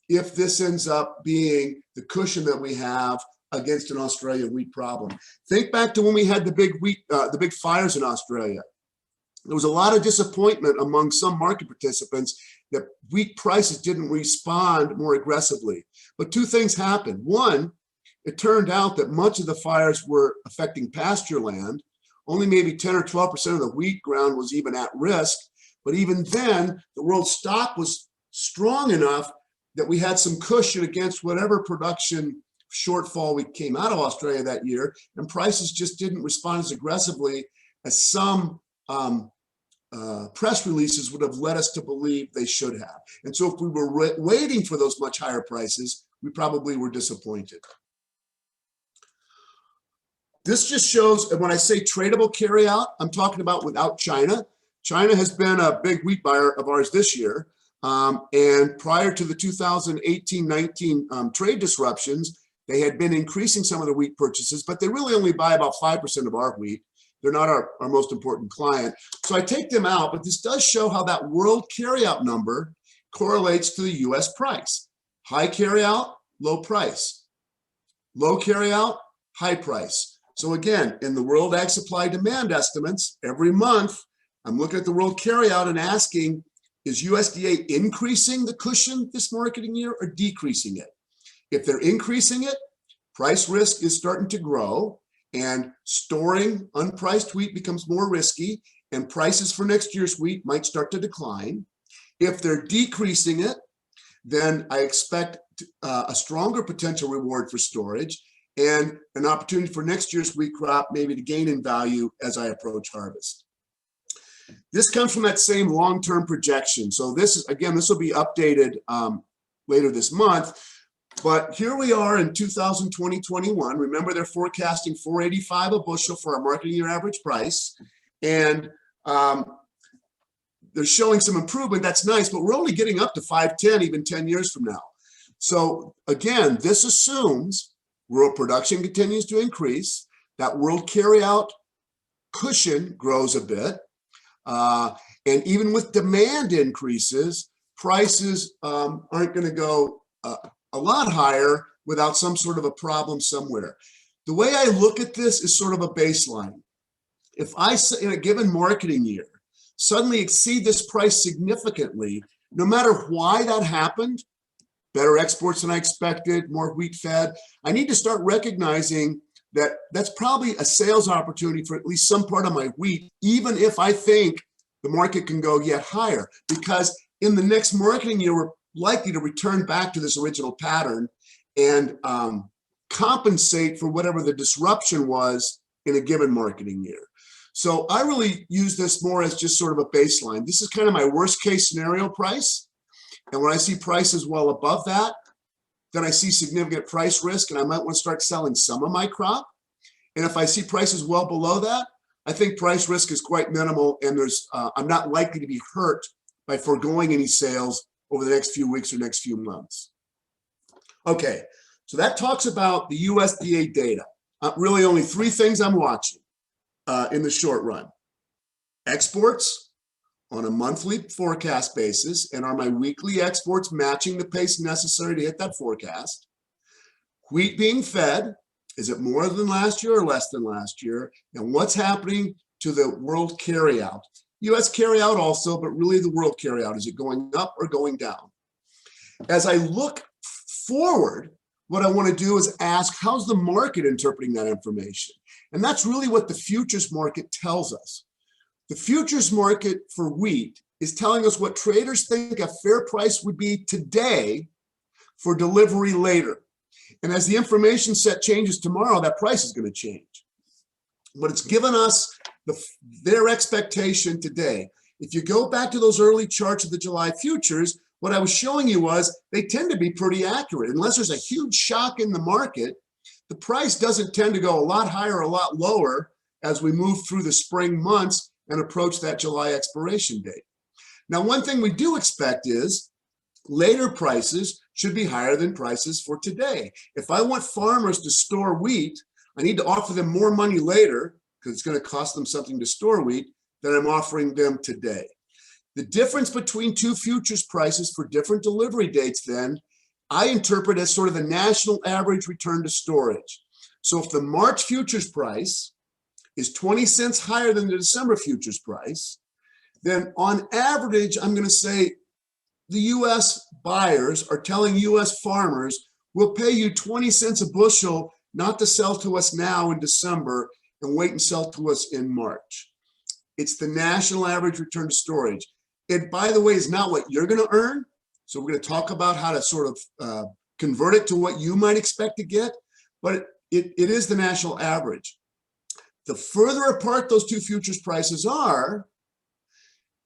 if this ends up being the cushion that we have against an Australian wheat problem. Think back to when we had the big fires in Australia. There was a lot of disappointment among some market participants that wheat prices didn't respond more aggressively. But two things happened. One, it turned out that much of the fires were affecting pasture land. Only maybe 10 or 12% of the wheat ground was even at risk. But even then, the world stock was strong enough that we had some cushion against whatever production shortfall we came out of Australia that year, and prices just didn't respond as aggressively as some press releases would have led us to believe they should have. And so if we were waiting for those much higher prices, we probably were disappointed. This just shows, and when I say tradable carryout, I'm talking about without China. China has been a big wheat buyer of ours this year. And prior to the 2018-19 trade disruptions, they had been increasing some of the wheat purchases, but they really only buy about 5% of our wheat. They're not our most important client. So I take them out, but this does show how that world carryout number correlates to the US price. High carryout, low price. Low carryout, high price. So again, in the World Ag Supply Demand estimates, every month, I'm looking at the world carryout and asking, is USDA increasing the cushion this marketing year or decreasing it? If they're increasing it, price risk is starting to grow, and storing unpriced wheat becomes more risky, and prices for next year's wheat might start to decline. If they're decreasing it, then I expect a stronger potential reward for storage and an opportunity for next year's wheat crop maybe to gain in value as I approach harvest. This comes from that same long-term projection. So this is, again, this will be updated later this month. But here we are in 2020-21. Remember, they're forecasting $4.85 a bushel for our marketing year average price. And they're showing some improvement. That's nice, but we're only getting up to $5.10 even 10 years from now. So again, this assumes world production continues to increase, that world carryout cushion grows a bit. And even with demand increases, prices aren't going to go a lot higher without some sort of a problem somewhere. The way I look at this is sort of a baseline. If I, in a given marketing year, suddenly exceed this price significantly, no matter why that happened, better exports than I expected, more wheat fed, I need to start recognizing that that's probably a sales opportunity for at least some part of my wheat, even if I think the market can go yet higher, because in the next marketing year, we're likely to return back to this original pattern and compensate for whatever the disruption was in a given marketing year. So I really use this more as just sort of a baseline. This is kind of my worst case scenario price. And when I see prices well above that, then I see significant price risk and I might want to start selling some of my crop. And if I see prices well below that, I think price risk is quite minimal and I'm not likely to be hurt by foregoing any sales over the next few weeks or next few months. Okay, so that talks about the USDA data. Really only three things I'm watching in the short run. Exports on a monthly forecast basis, and are my weekly exports matching the pace necessary to hit that forecast? wheat being fed. Is it more than last year or less than last year? And what's happening to the world carryout? US carryout also, but really the world carryout. Is it going up or going down? As I look forward, what I want to do is ask, how's the market interpreting that information? And that's really what the futures market tells us. The futures market for wheat is telling us what traders think a fair price would be today for delivery later. And as the information set changes tomorrow, that price is going to change. But it's given us their expectation today. If you go back to those early charts of the July futures, what I was showing you was they tend to be pretty accurate. Unless there's a huge shock in the market, the price doesn't tend to go a lot higher or a lot lower as we move through the spring months and approach that July expiration date. Now, one thing we do expect is later prices should be higher than prices for today. If I want farmers to store wheat, I need to offer them more money later because it's going to cost them something to store wheat than I'm offering them today. The difference between two futures prices for different delivery dates then, I interpret as sort of the national average return to storage. So if the March futures price is 20 cents higher than the December futures price, then on average, I'm going to say the US buyers are telling US farmers, we'll pay you 20 cents a bushel not to sell to us now in December and wait and sell to us in March. It's the national average return to storage. It, by the way, is not what you're going to earn. So we're going to talk about how to sort of convert it to what you might expect to get, but it is the national average. The further apart those two futures prices are,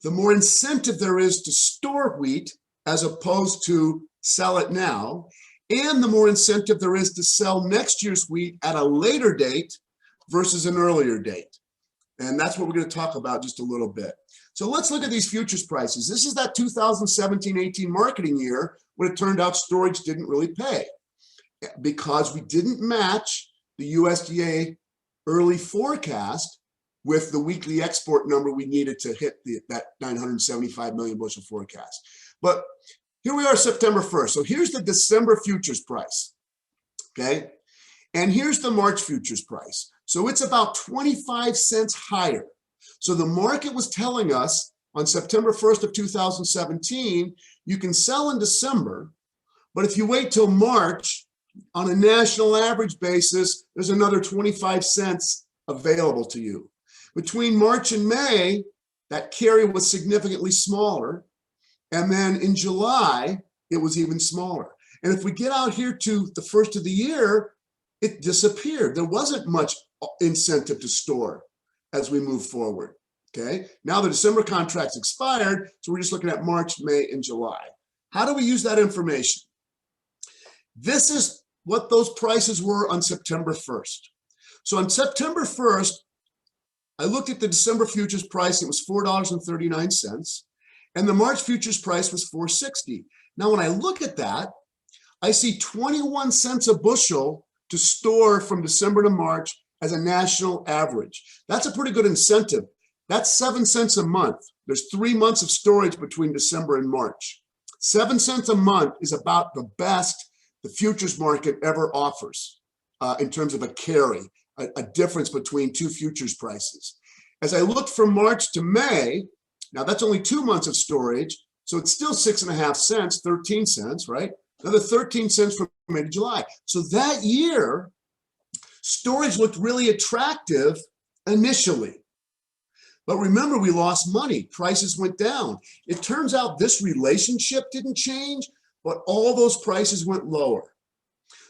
the more incentive there is to store wheat as opposed to sell it now, and the more incentive there is to sell next year's wheat at a later date versus an earlier date. And that's what we're going to talk about just a little bit. So let's look at these futures prices. This is that 2017-18 marketing year when it turned out storage didn't really pay because we didn't match the USDA early forecast with the weekly export number we needed to hit that 975 million bushel forecast. But here we are September 1st. So here's the December futures price, okay? And here's the March futures price. So it's about 25 cents higher. So the market was telling us on September 1st of 2017, you can sell in December, but if you wait till March, on a national average basis, there's another 25 cents available to you. Between March and May, that carry was significantly smaller. And then in July, it was even smaller. And if we get out here to the first of the year, it disappeared. There wasn't much incentive to store as we move forward, okay? Now the December contract's expired, so we're just looking at March, May, and July. How do we use that information? This is what those prices were on September 1st. So on September 1st, I looked at the December futures price, it was $4.39, and the March futures price was $4.60. Now when I look at that, I see 21 cents a bushel to store from December to March as a national average. That's a pretty good incentive. That's 7 cents a month. There's 3 months of storage between December and March. 7 cents a month is about the best the futures market ever offers in terms of a carry, a difference between two futures prices. As I looked from March to May, now that's only 2 months of storage, so it's still 6.5 cents, 13 cents, right? Another 13 cents from May to July. So that year, storage looked really attractive initially. But remember, we lost money. Prices went down. It turns out this relationship didn't change, but all those prices went lower.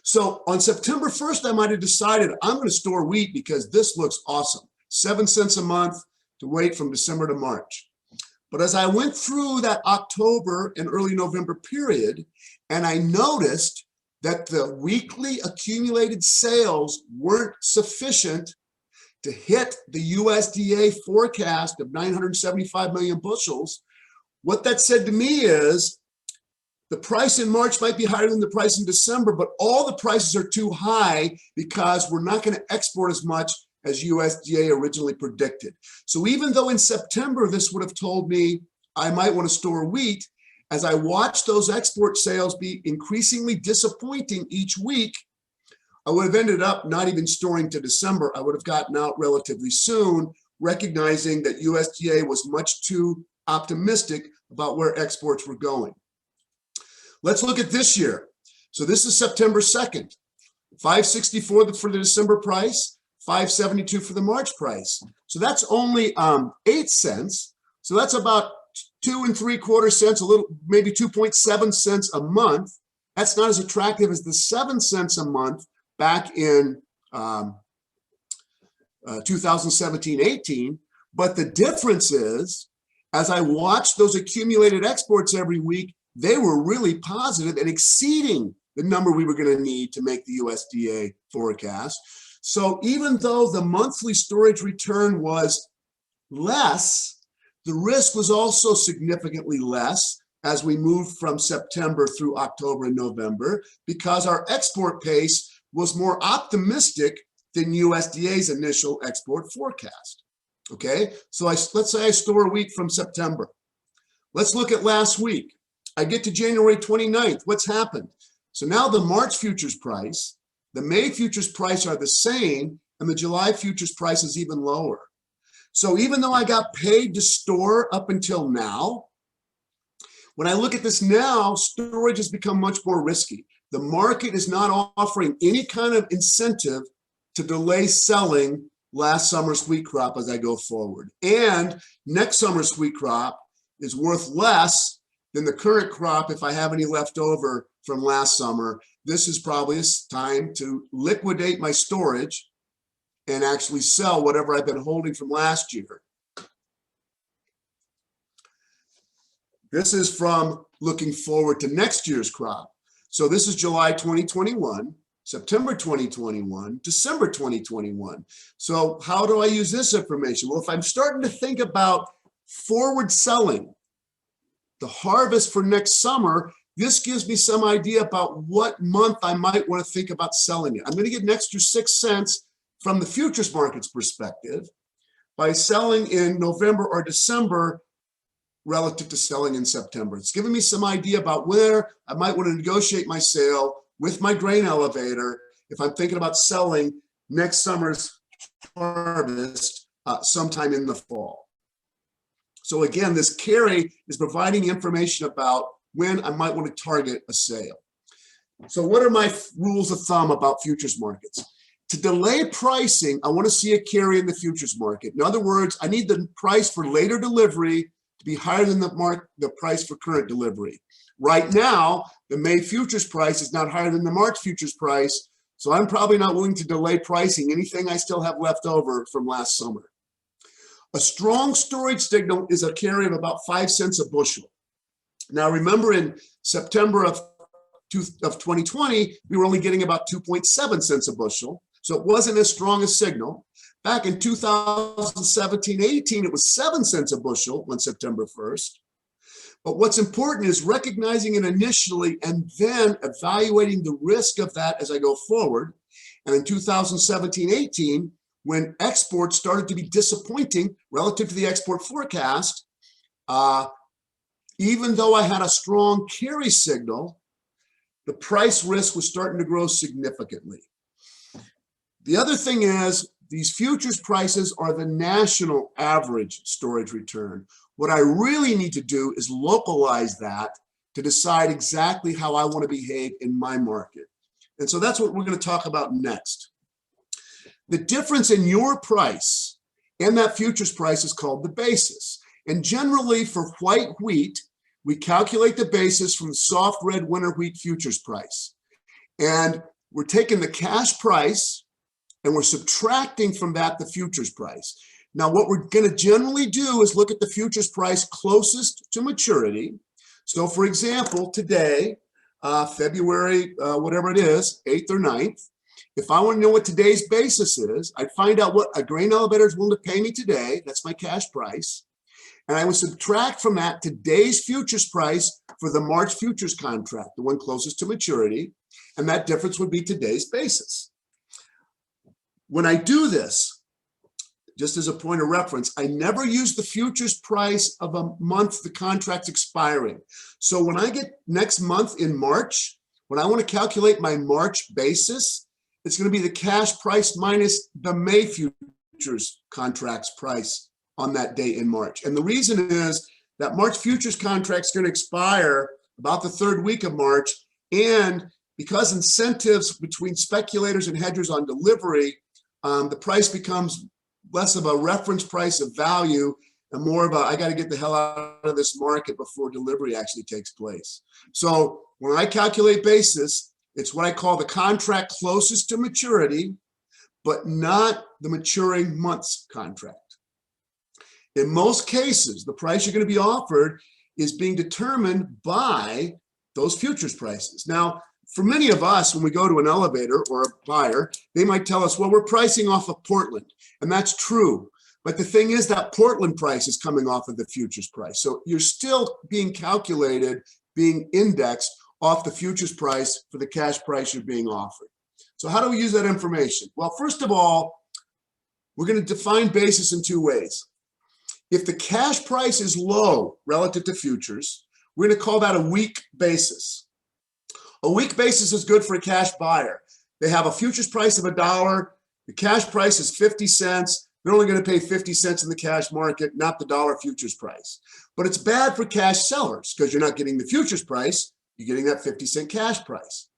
So on September 1st, I might have decided I'm going to store wheat because this looks awesome. 7 cents a month to wait from December to March. But as I went through that October and early November period, and I noticed that the weekly accumulated sales weren't sufficient to hit the USDA forecast of 975 million bushels, what that said to me is the price in March might be higher than the price in December, but all the prices are too high because we're not going to export as much as USDA originally predicted. So even though in September this would have told me I might want to store wheat, as I watched those export sales be increasingly disappointing each week, I would have ended up not even storing to December. I would have gotten out relatively soon, recognizing that USDA was much too optimistic about where exports were going. Let's look at this year. So this is September 2nd, 564 for the December price, 572 for the March price. So that's only 8 cents. So that's about 2 3/4 cents, a little, maybe 2.7 cents a month. That's not as attractive as the 7 cents a month back in 2017-18. But the difference is, as I watched those accumulated exports every week, they were really positive and exceeding the number we were going to need to make the USDA forecast. So even though the monthly storage return was less, the risk was also significantly less as we moved from September through October and November, because our export pace was more optimistic than USDA's initial export forecast. Okay, so let's say I store a week from September. Let's look at last week. I get to January 29th. What's happened? So now the March futures price, the May futures price are the same, and the July futures price is even lower. So even though I got paid to store up until now, when I look at this now, storage has become much more risky. The market is not offering any kind of incentive to delay selling last summer's wheat crop as I go forward. And next summer's wheat crop is worth less than the current crop if I have any left over from last summer. This is probably a time to liquidate my storage and actually sell whatever I've been holding from last year. This is from looking forward to next year's crop. So this is July 2021, September 2021, December 2021. So how do I use this information? Well, if I'm starting to think about forward selling the harvest for next summer, this gives me some idea about what month I might want to think about selling it. I'm going to get an extra 6 cents from the futures market's perspective by selling in November or December relative to selling in September. It's giving me some idea about where I might want to negotiate my sale with my grain elevator if I'm thinking about selling next summer's harvest sometime in the fall. So again, this carry is providing information about when I might want to target a sale. So what are my rules of thumb about futures markets? To delay pricing, I want to see a carry in the futures market. In other words, I need the price for later delivery to be higher than the price for current delivery. Right now, the May futures price is not higher than the March futures price, so I'm probably not willing to delay pricing anything I still have left over from last summer. A strong storage signal is a carry of about 5 cents a bushel. Now remember, in September of 2020, we were only getting about 2.7 cents a bushel, so it wasn't as strong a signal. Back in 2017-18, it was 7 cents a bushel on September 1st. But what's important is recognizing it initially and then evaluating the risk of that as I go forward. And in 2017-18, when exports started to be disappointing relative to the export forecast, even though I had a strong carry signal, the price risk was starting to grow significantly. The other thing is, these futures prices are the national average storage return. What I really need to do is localize that to decide exactly how I want to behave in my market. And so that's what we're going to talk about next. The difference in your price and that futures price is called the basis. And generally for white wheat, we calculate the basis from the soft red winter wheat futures price. And we're taking the cash price and we're subtracting from that the futures price. Now, what we're going to generally do is look at the futures price closest to maturity. So for example, today, February, whatever it is, 8th or 9th, if I want to know what today's basis is, I'd find out what a grain elevator is willing to pay me today. That's my cash price. And I would subtract from that today's futures price for the March futures contract, the one closest to maturity. And that difference would be today's basis. When I do this, just as a point of reference, I never use the futures price of a month the contract's expiring. So when I get next month in March, when I want to calculate my March basis, it's going to be the cash price minus the May futures contracts price on that date in March. And the reason is that March futures contract is going to expire about the third week of March. And because incentives between speculators and hedgers on delivery, the price becomes less of a reference price of value and more of a, I got to get the hell out of this market before delivery actually takes place. So when I calculate basis, it's what I call the contract closest to maturity, but not the maturing month's contract. In most cases, the price you're going to be offered is being determined by those futures prices. Now, for many of us, when we go to an elevator or a buyer, they might tell us, well, we're pricing off of Portland. And that's true. But the thing is that Portland price is coming off of the futures price. So you're still being calculated, being indexed off the futures price for the cash price you're being offered. So how do we use that information? Well, first of all, we're going to define basis in two ways. If the cash price is low relative to futures, we're going to call that a weak basis. A weak basis is good for a cash buyer. They have a futures price of $1. The cash price is 50 cents. They're only going to pay 50 cents in the cash market, not the dollar futures price. But it's bad for cash sellers because you're not getting the futures price. You're getting that 50-cent cash price.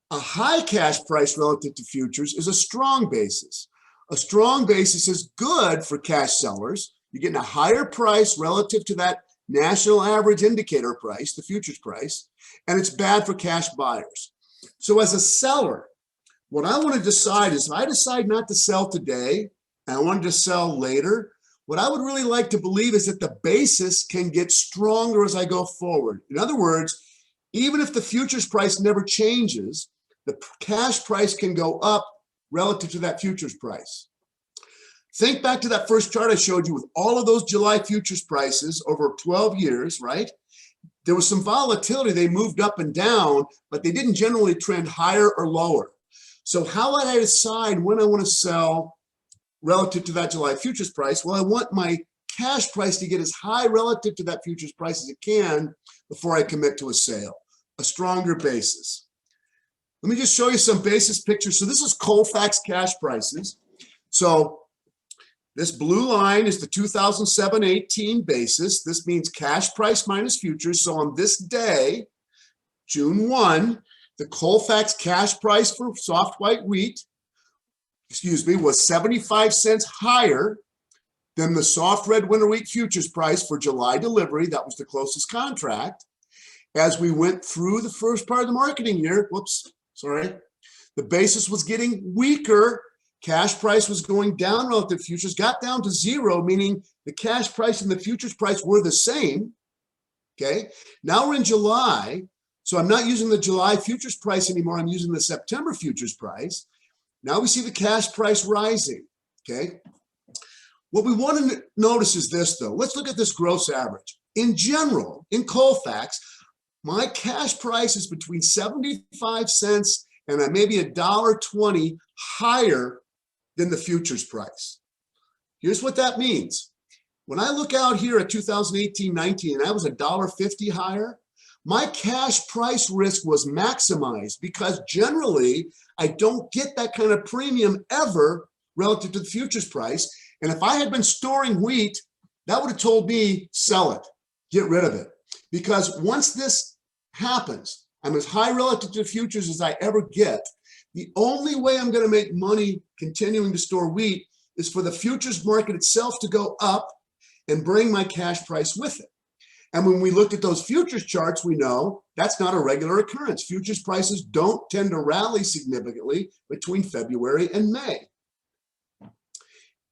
A high cash price relative to futures is a strong basis. A strong basis is good for cash sellers. You're getting a higher price relative to that national average indicator price, the futures price, and it's bad for cash buyers. So as a seller, what I want to decide is if I decide not to sell today and I wanted to sell later, what I would really like to believe is that the basis can get stronger as I go forward. In other words, even if the futures price never changes, the cash price can go up relative to that futures price. Think back to that first chart I showed you with all of those July futures prices over 12 years, right? There was some volatility. They moved up and down, but they didn't generally trend higher or lower. So how would I decide when I want to sell relative to that July futures price? Well, I want my cash price to get as high relative to that futures price as it can before I commit to a sale, a stronger basis. Let me just show you some basis pictures. So this is Colfax cash prices. So this blue line is the 2007-18 basis. This means cash price minus futures. So on this day, June 1, the Colfax cash price for soft white wheat, was 75 cents higher than the soft red winter wheat futures price for July delivery. That was the closest contract. As we went through the first part of the marketing year, the basis was getting weaker. Cash price was going down relative to futures, got down to zero, meaning the cash price and the futures price were the same. Okay, now we're in July, so I'm not using the July futures price anymore. I'm using the September futures price. Now we see the cash price rising. Okay, what we want to notice is this, though. Let's look at this gross average. In general, in Colfax, my cash price is between 75 cents and maybe $1.20 higher than the futures price. Here's what that means. When I look out here at 2018-19 and I was $1.50 higher, my cash price risk was maximized because generally I don't get that kind of premium ever relative to the futures price. And if I had been storing wheat, that would have told me sell it, get rid of it. Because once this happens, I'm as high relative to futures as I ever get. The only way I'm going to make money continuing to store wheat is for the futures market itself to go up and bring my cash price with it. And when we looked at those futures charts, we know that's not a regular occurrence. Futures prices don't tend to rally significantly between February and May.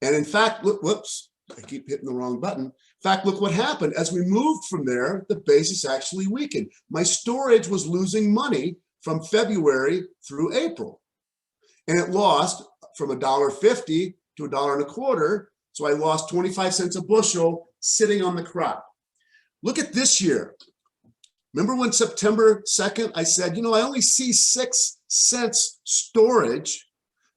And in fact, look, whoops, I keep hitting the wrong button. In fact, look what happened. As we moved from there, the basis actually weakened. My storage was losing money from February through April. And it lost from $1.50 to $1.25. So I lost 25 cents a bushel sitting on the crop. Look at this year. Remember when September 2nd, I said, I only see 6 cents storage,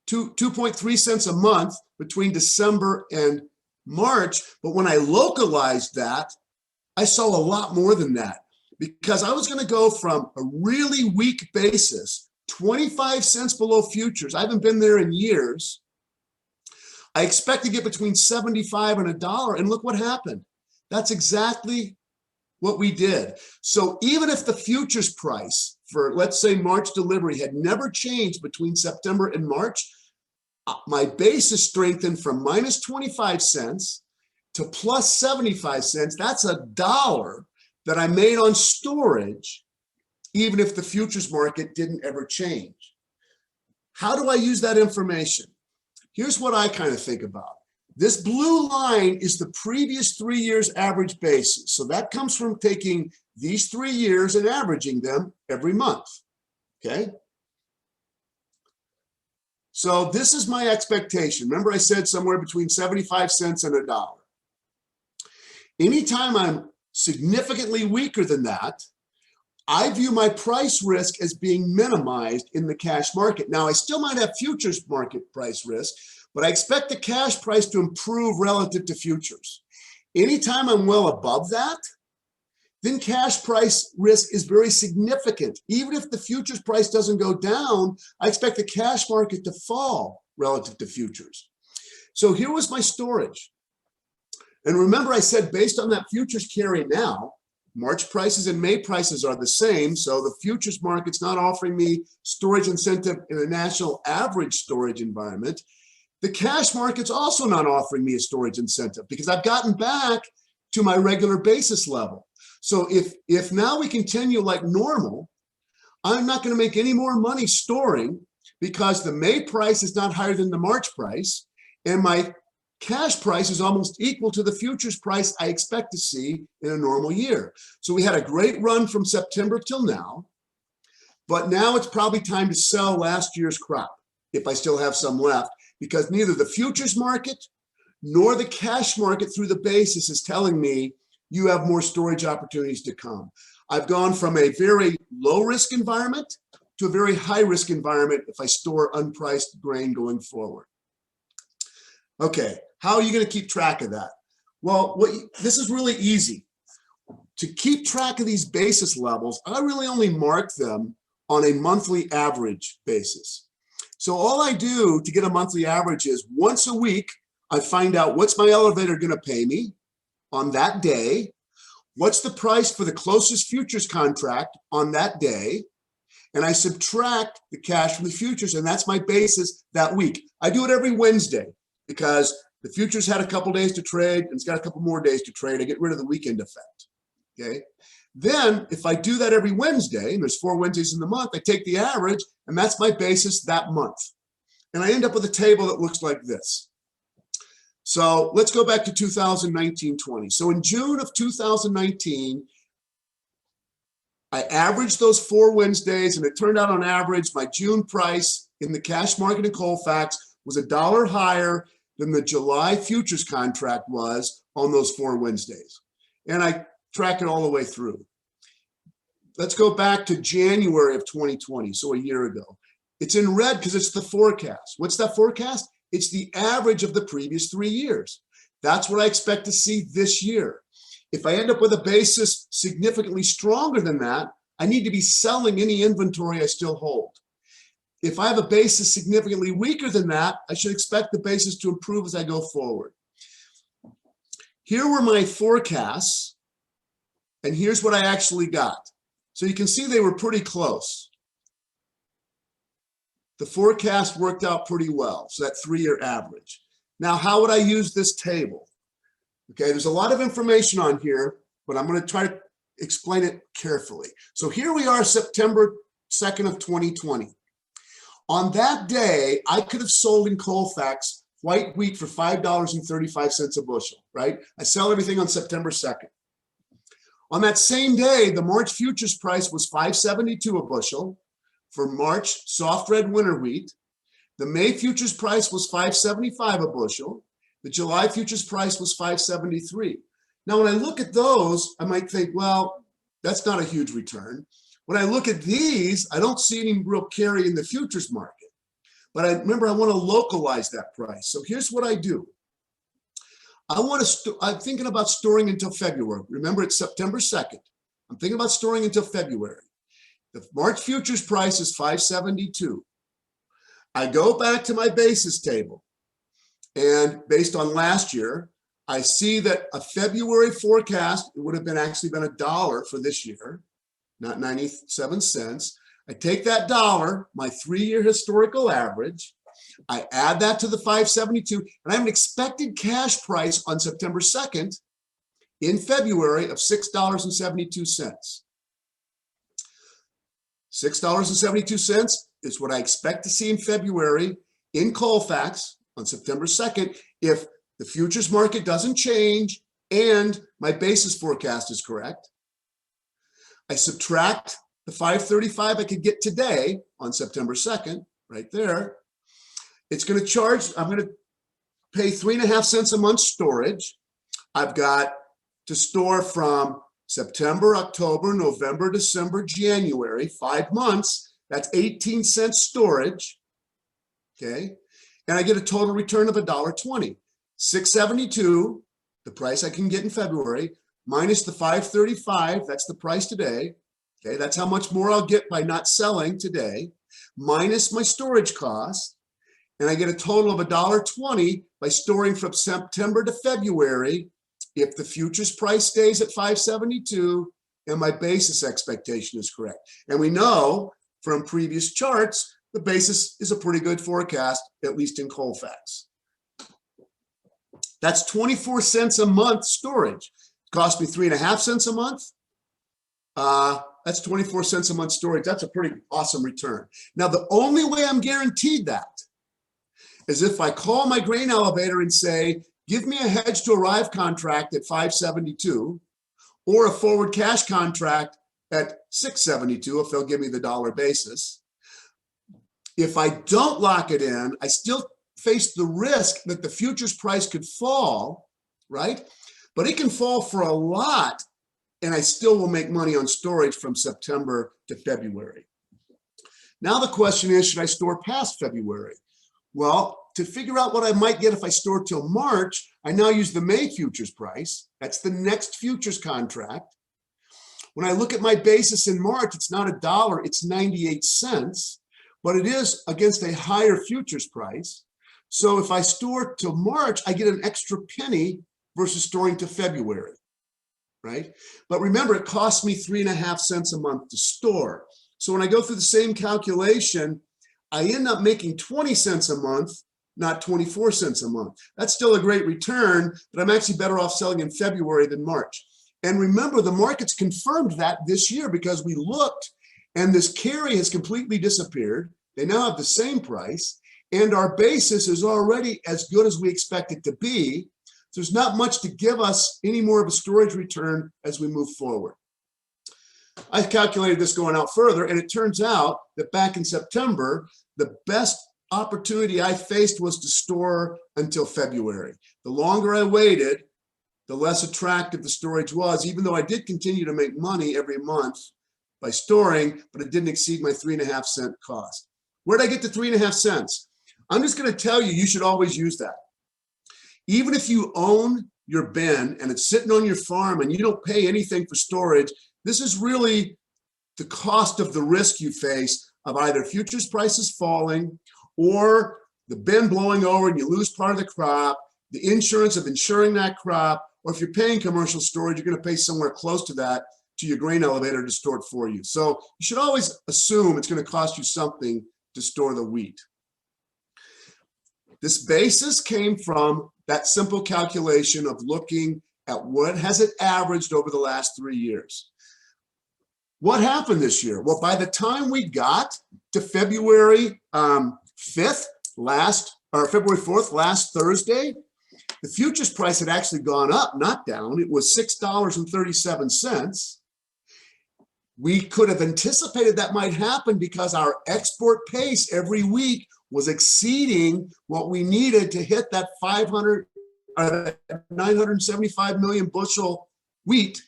2.3 cents a month between December and March. But when I localized that, I saw a lot more than that. Because I was going to go from a really weak basis 25 cents below futures. I haven't been there in years. I expect to get between 75 and $1, and look what happened. That's exactly what we did. So even if the futures price for, let's say, March delivery had never changed between September and March, my basis strengthened from minus 25 cents to plus 75 cents. That's $1 that I made on storage, even if the futures market didn't ever change. How do I use that information? Here's what I kind of think about. This blue line is the previous 3 years average basis. So that comes from taking these 3 years and averaging them every month, okay? So this is my expectation. Remember I said somewhere between 75 cents and $1. Anytime I'm significantly weaker than that, I view my price risk as being minimized in the cash market. Now, I still might have futures market price risk, but I expect the cash price to improve relative to futures. Anytime I'm well above that, then cash price risk is very significant. Even if the futures price doesn't go down, I expect the cash market to fall relative to futures. So here was my storage. And remember, I said based on that futures carry now, March prices and May prices are the same, so the futures market's not offering me storage incentive in a national average storage environment. The cash market's also not offering me a storage incentive because I've gotten back to my regular basis level. So if now we continue like normal, I'm not going to make any more money storing because the May price is not higher than the March price, and my cash price is almost equal to the futures price I expect to see in a normal year. So we had a great run from September till now, but now it's probably time to sell last year's crop if I still have some left, because neither the futures market nor the cash market through the basis is telling me you have more storage opportunities to come. I've gone from a very low risk environment to a very high risk environment if I store unpriced grain going forward. Okay, how are you going to keep track of that? Well, this is really easy. To keep track of these basis levels, I really only mark them on a monthly average basis. So all I do to get a monthly average is once a week, I find out what's my elevator going to pay me on that day, what's the price for the closest futures contract on that day, and I subtract the cash from the futures, and that's my basis that week. I do it every Wednesday because the futures had a couple days to trade and it's got a couple more days to trade. I get rid of the weekend effect, okay? Then if I do that every Wednesday, and there's 4 Wednesdays in the month, I take the average and that's my basis that month. And I end up with a table that looks like this. So let's go back to 2019-20. So in June of 2019, I averaged those 4 Wednesdays and it turned out on average, my June price in the cash market and Colfax was $1 higher than the July futures contract was on those 4 Wednesdays. And I track it all the way through. Let's go back to January of 2020, so a year ago. It's in red because it's the forecast. What's that forecast? It's the average of the previous 3 years. That's what I expect to see this year. If I end up with a basis significantly stronger than that, I need to be selling any inventory I still hold. If I have a basis significantly weaker than that, I should expect the basis to improve as I go forward. Here were my forecasts, and here's what I actually got. So you can see they were pretty close. The forecast worked out pretty well, so that 3-year average. Now, how would I use this table? Okay, there's a lot of information on here, but I'm going to try to explain it carefully. So here we are, September 2nd of 2020. On that day, I could have sold in Colfax white wheat for $5.35 a bushel, right? I sell everything on September 2nd. On that same day, the March futures price was $5.72 a bushel for March soft red winter wheat. The May futures price was $5.75 a bushel. The July futures price was $5.73. Now, when I look at those, I might think, well, that's not a huge return. When I look at these, I don't see any real carry in the futures market. But remember, I want to localize that price. So here's what I do. I'm thinking about storing until February. Remember, it's September 2nd. I'm thinking about storing until February. The March futures price is 572. I go back to my basis table, and based on last year, I see that a February forecast, it would have been actually been $1 for this year, not 97 cents. I take that dollar, my 3-year historical average, I add that to the 572, and I have an expected cash price on September 2nd in February of $6.72. $6.72 is what I expect to see in February in Colfax on September 2nd if the futures market doesn't change and my basis forecast is correct. I subtract the 535 I could get today on September 2nd, right there. It's going to charge, I'm going to pay 3.5 cents a month storage. I've got to store from September, October, November, December, January, 5 months. That's 18 cents storage, okay? And I get a total return of $1.20. 672, the price I can get in February, minus the 535, that's the price today, okay? That's how much more I'll get by not selling today, minus my storage cost, and I get a total of $1.20 by storing from September to February if the futures price stays at 572 and my basis expectation is correct. And we know from previous charts, the basis is a pretty good forecast, at least in Colfax. That's 24 cents a month storage. It cost me 3.5 cents a month. That's 24 cents a month storage. That's a pretty awesome return. Now, the only way I'm guaranteed that is if I call my grain elevator and say, give me a hedge to arrive contract at 572 or a forward cash contract at 672 if they'll give me the dollar basis. If I don't lock it in, I still face the risk that the futures price could fall, right? But it can fall for a lot and I still will make money on storage from September to February. Now the question is, should I store past February? Well, to figure out what I might get if I store till March, I now use the May futures price. That's the next futures contract. When I look at my basis in March, it's not $1, it's 98 cents, but it is against a higher futures price. So if I store till March, I get an extra penny versus storing to February, right? But remember, it costs me 3.5 cents a month to store. So when I go through the same calculation, I end up making 20 cents a month, not 24 cents a month. That's still a great return, but I'm actually better off selling in February than March. And remember, the market's confirmed that this year because we looked and this carry has completely disappeared. They now have the same price and our basis is already as good as we expect it to be. So there's not much to give us any more of a storage return as we move forward. I calculated this going out further, and it turns out that back in September, the best opportunity I faced was to store until February. The longer I waited, the less attractive the storage was, even though I did continue to make money every month by storing, but it didn't exceed my 3.5 cent cost. Where did I get the 3.5 cents? I'm just going to tell you, you should always use that. Even if you own your bin and it's sitting on your farm and you don't pay anything for storage, this is really the cost of the risk you face of either futures prices falling or the bin blowing over and you lose part of the crop, the insurance of insuring that crop, or if you're paying commercial storage, you're going to pay somewhere close to that to your grain elevator to store it for you. So you should always assume it's going to cost you something to store the wheat. This basis came from that simple calculation of looking at what has it averaged over the last 3 years. What happened this year? Well, by the time we got to February 5th, February 4th, last Thursday, the futures price had actually gone up, not down. It was $6.37. We could have anticipated that might happen because our export pace every week was exceeding what we needed to hit that 975 million bushel wheat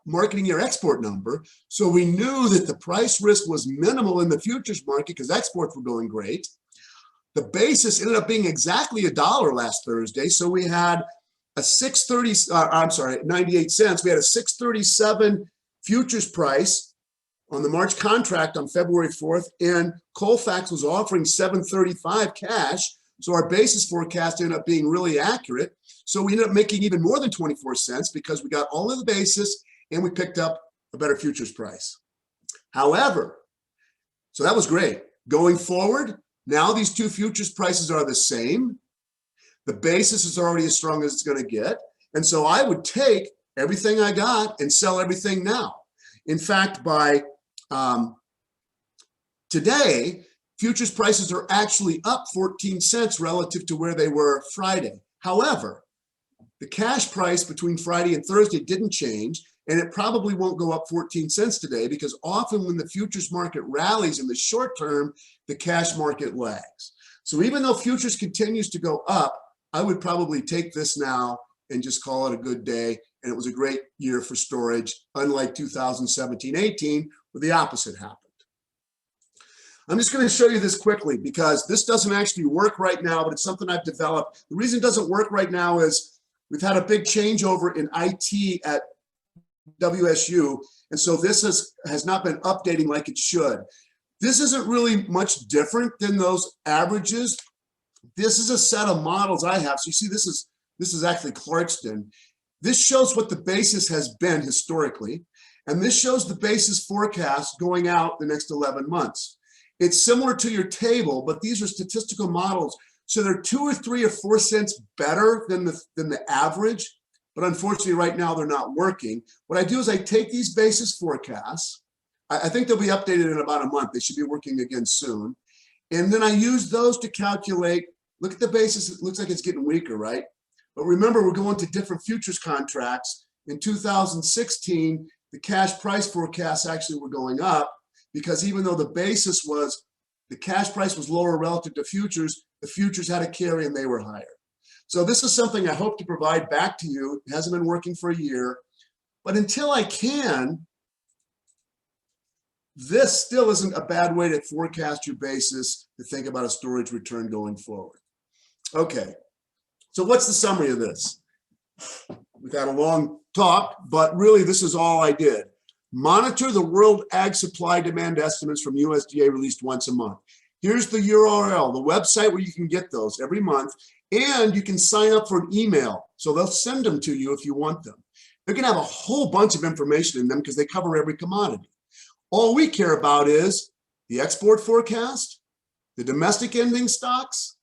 marketing year export number. So we knew that the price risk was minimal in the futures market because exports were going great. The basis ended up being exactly $1 last Thursday. So we had a 98 cents. We had a 637 futures price on the March contract on February 4th, and Colfax was offering 735 cash. So our basis forecast ended up being really accurate. So we ended up making even more than 24 cents because we got all of the basis and we picked up a better futures price. However, so that was great. Going forward, now these two futures prices are the same. The basis is already as strong as it's going to get. And so I would take everything I got and sell everything now. In fact, by today, futures prices are actually up 14 cents relative to where they were Friday. However, the cash price between Friday and Thursday didn't change, and it probably won't go up 14 cents today because often when the futures market rallies in the short term, the cash market lags. So even though futures continues to go up, I would probably take this now and just call it a good day. And it was a great year for storage, unlike 2017-18, where the opposite happened. I'm just going to show you this quickly because this doesn't actually work right now, but it's something I've developed. The reason it doesn't work right now is we've had a big changeover in IT at WSU, and so this has not been updating like it should. This isn't really much different than those averages. This is a set of models I have. So you see, this is actually Clarkston. This shows what the basis has been historically, and this shows the basis forecast going out the next 11 months. It's similar to your table, but these are statistical models. So they're 2 or 3 or 4 cents better than the average, but unfortunately right now they're not working. What I do is I take these basis forecasts. I think they'll be updated in about a month. They should be working again soon. And then I use those to calculate, look at the basis, it looks like it's getting weaker, right? But remember, we're going to different futures contracts. In 2016, the cash price forecasts actually were going up because even though the basis was, the cash price was lower relative to futures, the futures had a carry and they were higher. So this is something I hope to provide back to you. It hasn't been working for a year, but until I can, this still isn't a bad way to forecast your basis to think about a storage return going forward. Okay, so what's the summary of this? We've had a long talk, but really this is all I did. Monitor the world ag supply demand estimates from USDA released once a month. Here's the URL, the website where you can get those every month, and you can sign up for an email. So they'll send them to you if you want them. They're gonna have a whole bunch of information in them because they cover every commodity. All we care about is the export forecast, the domestic ending stocks,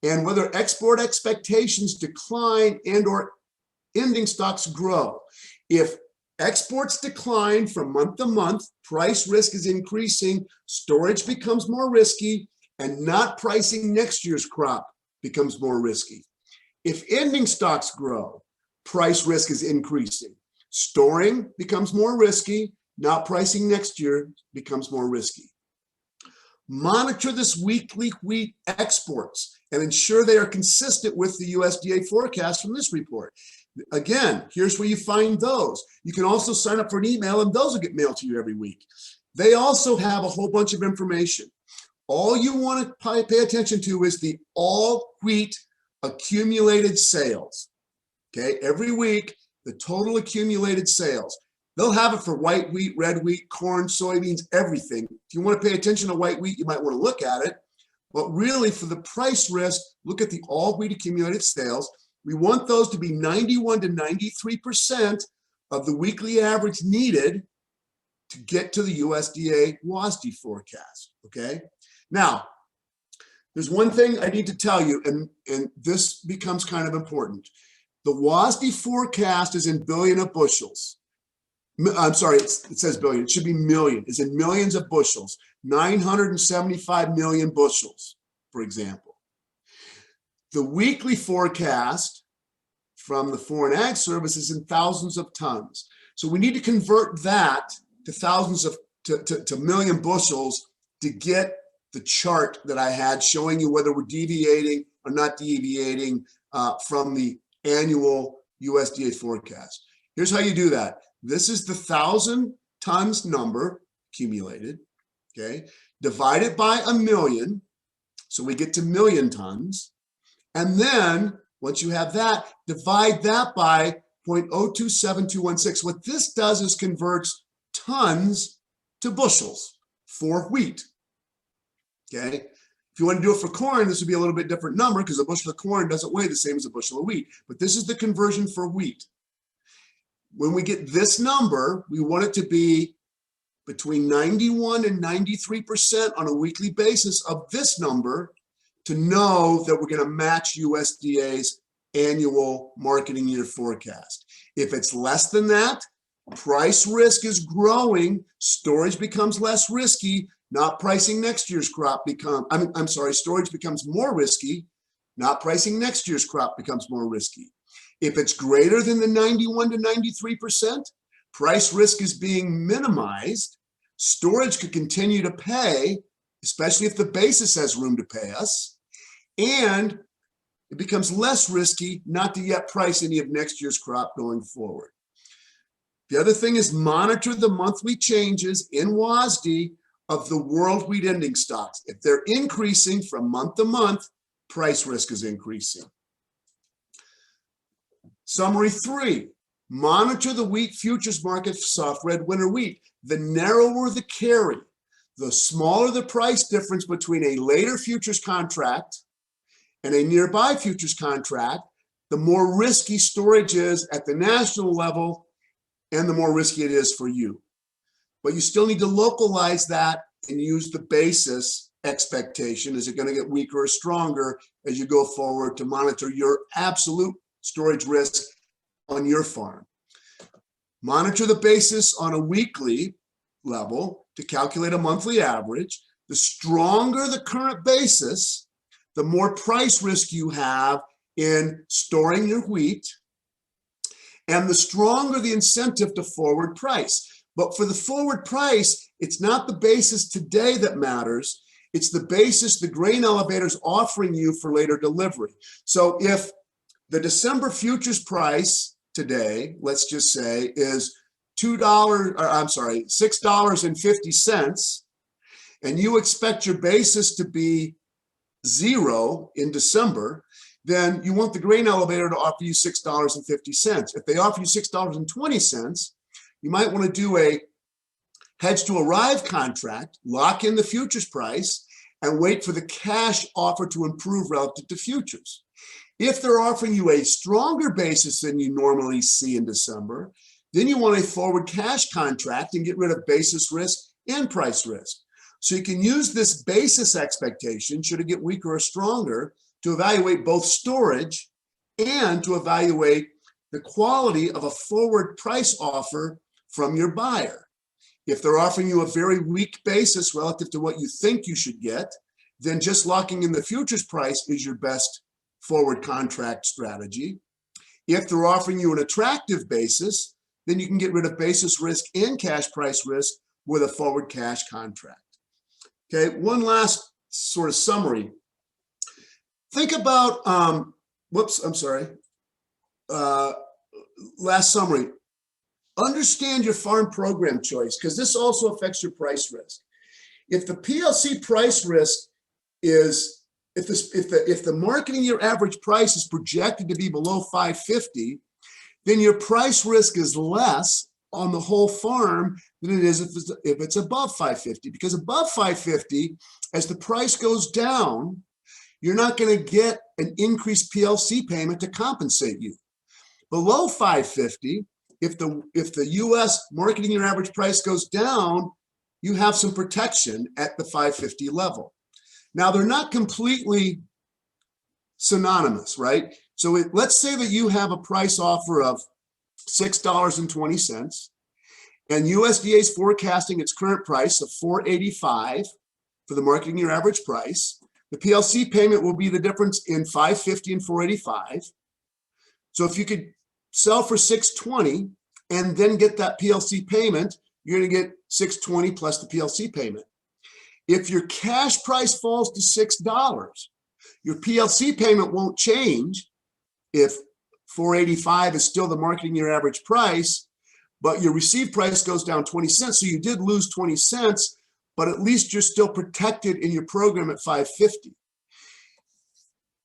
and whether export expectations decline and or ending stocks grow. If exports decline from month to month, price risk is increasing, storage becomes more risky, and not pricing next year's crop becomes more risky. If ending stocks grow, price risk is increasing. Storing becomes more risky, not pricing next year becomes more risky. Monitor this weekly wheat exports and ensure they are consistent with the USDA forecast from this report. Again, here's where you find those. You can also sign up for an email and those will get mailed to you every week. They also have a whole bunch of information. All you want to pay attention to is the all wheat accumulated sales. Okay, every week, the total accumulated sales. They'll have it for white wheat, red wheat, corn, soybeans, everything. If you want to pay attention to white wheat, you might want to look at it. But really, for the price risk, look at the all wheat accumulated sales. We want those to be 91 to 93% of the weekly average needed to get to the USDA WASDE forecast, okay? Now, there's one thing I need to tell you, and this becomes kind of important. The WASDE forecast is in billion of bushels. I'm sorry, it says billion, it should be million. It's in millions of bushels, 975 million bushels, for example. The weekly forecast from the Foreign Ag Service is in thousands of tons. So we need to convert that to thousands of, to million bushels to get the chart that I had showing you whether we're deviating or not deviating from the annual USDA forecast. Here's how you do that. This is the 1,000 tons number accumulated, okay? Divided by a million, so we get to million tons. And then once you have that, divide that by 0.027216. What this does is converts tons to bushels for wheat. Okay. If you want to do it for corn, this would be a little bit different number because a bushel of corn doesn't weigh the same as a bushel of wheat. But this is the conversion for wheat. When we get this number, we want it to be between 91 and 93% on a weekly basis of this number to know that we're going to match USDA's annual marketing year forecast. If it's less than that, price risk is growing, storage becomes less risky, not pricing next year's crop storage becomes more risky, not pricing next year's crop becomes more risky. If it's greater than the 91 to 93%, price risk is being minimized. Storage could continue to pay, especially if the basis has room to pay us, and it becomes less risky not to yet price any of next year's crop going forward. The other thing is monitor the monthly changes in WASDE of the world wheat ending stocks. If they're increasing from month to month, price risk is increasing. Summary 3, monitor the wheat futures market for soft red winter wheat. The narrower the carry, the smaller the price difference between a later futures contract and a nearby futures contract, the more risky storage is at the national level and the more risky it is for you. But you still need to localize that and use the basis expectation. Is it going to get weaker or stronger as you go forward to monitor your absolute storage risk on your farm? Monitor the basis on a weekly level to calculate a monthly average. The stronger the current basis, the more price risk you have in storing your wheat, and the stronger the incentive to forward price. But for the forward price, it's not the basis today that matters. It's the basis the grain elevator is offering you for later delivery. So if the December futures price today, let's just say, is $6.50, and you expect your basis to be 0 in December, then you want the grain elevator to offer you $6.50. If they offer you $6.20, you might want to do a hedge to arrive contract, lock in the futures price, and wait for the cash offer to improve relative to futures. If they're offering you a stronger basis than you normally see in December, then you want a forward cash contract and get rid of basis risk and price risk. So you can use this basis expectation, should it get weaker or stronger, to evaluate both storage and to evaluate the quality of a forward price offer from your buyer. If they're offering you a very weak basis relative to what you think you should get, then just locking in the futures price is your best forward contract strategy. If they're offering you an attractive basis, then you can get rid of basis risk and cash price risk with a forward cash contract. Okay, one last sort of summary. Think about, last summary. Understand your farm program choice, because this also affects your price risk. If the PLC price risk is, if the marketing year average price is projected to be below 550, then your price risk is less on the whole farm than it is if it's above 550. Because above 550, as the price goes down, you're not going to get an increased PLC payment to compensate you. Below 550, if the US marketing year average price goes down, you have some protection at the 550 level. Now, they're not completely synonymous, right? So let's say that you have a price offer of $6.20, and USDA is forecasting its current price of $4.85 for the marketing year average price. The PLC payment will be the difference in $5.50 and $4.85. So if you could sell for $6.20 and then get that PLC payment, you're going to get $6.20 plus the PLC payment. If your cash price falls to $6, your PLC payment won't change if $4.85 is still the marketing year average price, but your received price goes down 20 cents. So you did lose 20 cents, but at least you're still protected in your program at 550.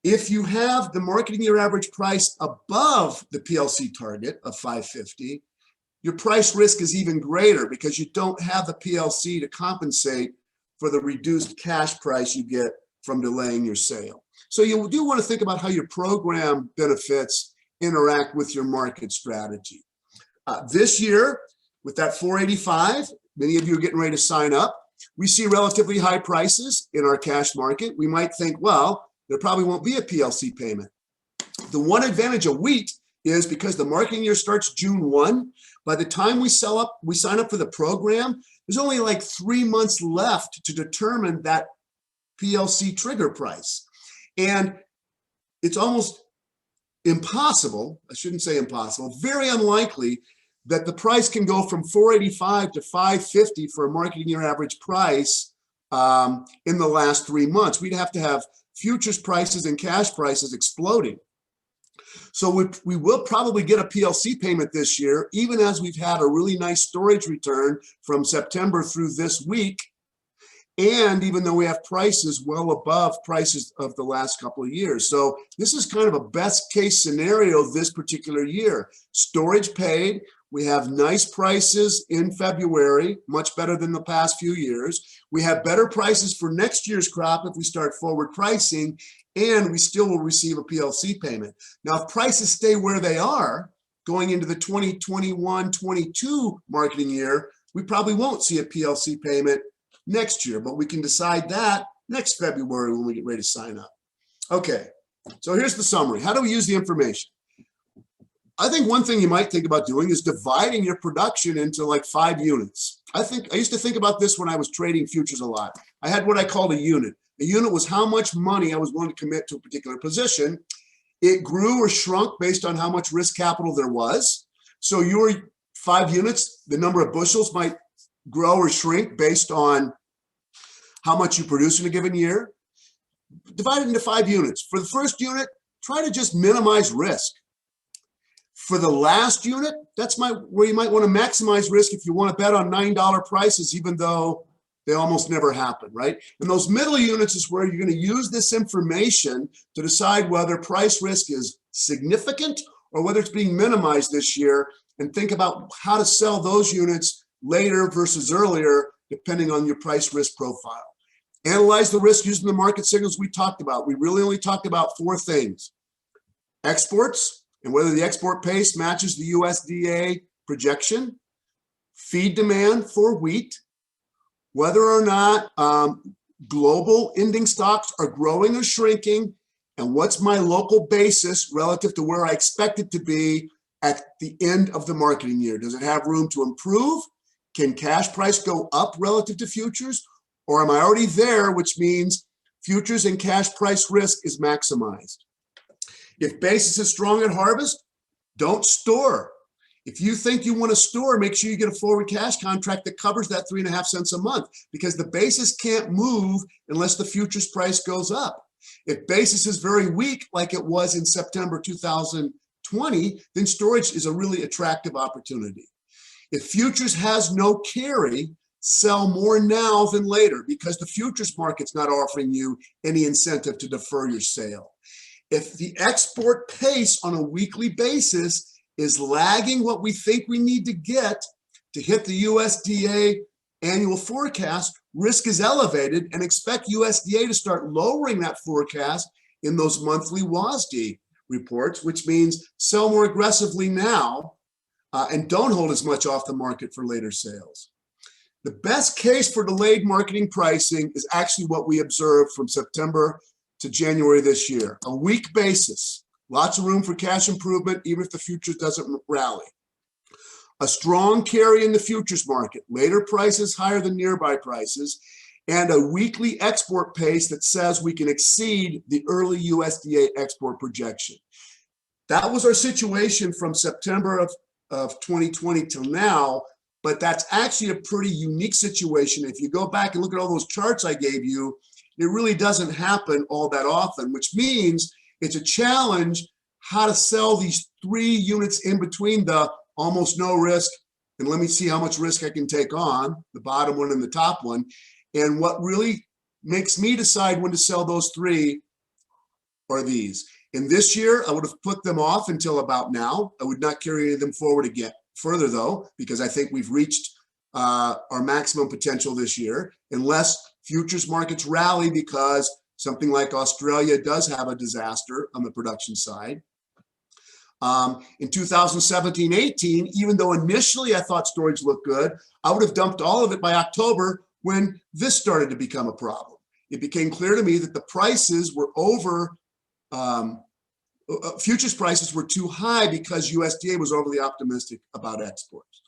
If you have the marketing year average price above the PLC target of 550, your price risk is even greater because you don't have the PLC to compensate for the reduced cash price you get from delaying your sale. So you do want to think about how your program benefits interact with your market strategy. This year, with that 485, many of you are getting ready to sign up. We see relatively high prices in our cash market. We might think, well, there probably won't be a PLC payment. The one advantage of wheat is because the marketing year starts June 1, by the time we sign up for the program, there's only like 3 months left to determine that PLC trigger price. And it's almost impossible, I shouldn't say impossible, very unlikely that the price can go from 485 to 550 for a marketing year average price in the last 3 months. We'd have to have futures prices and cash prices exploding. So we will probably get a PLC payment this year, even as we've had a really nice storage return from September through this week. And even though we have prices well above prices of the last couple of years. So this is kind of a best case scenario this particular year. Storage paid. We have nice prices in February, much better than the past few years. We have better prices for next year's crop if we start forward pricing, and we still will receive a PLC payment. Now, if prices stay where they are going into the 2021-22 marketing year, we probably won't see a PLC payment next year, but we can decide that next February when we get ready to sign up. Okay, so here's the summary. How do we use the information? I think one thing you might think about doing is dividing your production into like 5 units. I used to think about this when I was trading futures a lot. I had what I called a unit. A unit was how much money I was willing to commit to a particular position. It grew or shrunk based on how much risk capital there was. So your 5 units, the number of bushels might grow or shrink based on how much you produce in a given year. Divide it into 5 units. For the first unit, try to just minimize risk. For the last unit, that's where you might want to maximize risk if you want to bet on $9 prices, even though they almost never happen, right? And those middle units is where you're going to use this information to decide whether price risk is significant or whether it's being minimized this year, and think about how to sell those units later versus earlier, depending on your price risk profile. Analyze the risk using the market signals we talked about. We really only talked about 4 things. Exports, and whether the export pace matches the USDA projection. Feed demand for wheat. Whether or not global ending stocks are growing or shrinking, and what's my local basis relative to where I expect it to be at the end of the marketing year. Does it have room to improve? Can cash price go up relative to futures? Or am I already there, which means futures and cash price risk is maximized? If basis is strong at harvest, don't store. If you think you want to store, make sure you get a forward cash contract that covers that 3.5 cents a month, because the basis can't move unless the futures price goes up. If basis is very weak, like it was in September 2020, then storage is a really attractive opportunity. If futures has no carry, sell more now than later, because the futures market's not offering you any incentive to defer your sale. If the export pace on a weekly basis is lagging what we think we need to get to hit the USDA annual forecast, risk is elevated, and expect USDA to start lowering that forecast in those monthly WASDE reports, which means sell more aggressively now and don't hold as much off the market for later sales. The best case for delayed marketing pricing is actually what we observed from September to January this year. A weak basis, lots of room for cash improvement, even if the futures doesn't rally. A strong carry in the futures market, later prices higher than nearby prices, and a weekly export pace that says we can exceed the early USDA export projection. That was our situation from September of 2020 till now, but that's actually a pretty unique situation. If you go back and look at all those charts I gave you, it really doesn't happen all that often, which means it's a challenge how to sell these 3 units in between the almost no risk and let me see how much risk I can take on, the bottom one and the top one. And what really makes me decide when to sell those 3 are these. In this year, I would have put them off until about now. I would not carry any of them forward again further though, because I think we've reached our maximum potential this year, unless futures markets rally because something like Australia does have a disaster on the production side. In 2017-18, even though initially I thought storage looked good, I would have dumped all of it by October when this started to become a problem. It became clear to me that the prices were futures prices were too high because USDA was overly optimistic about exports.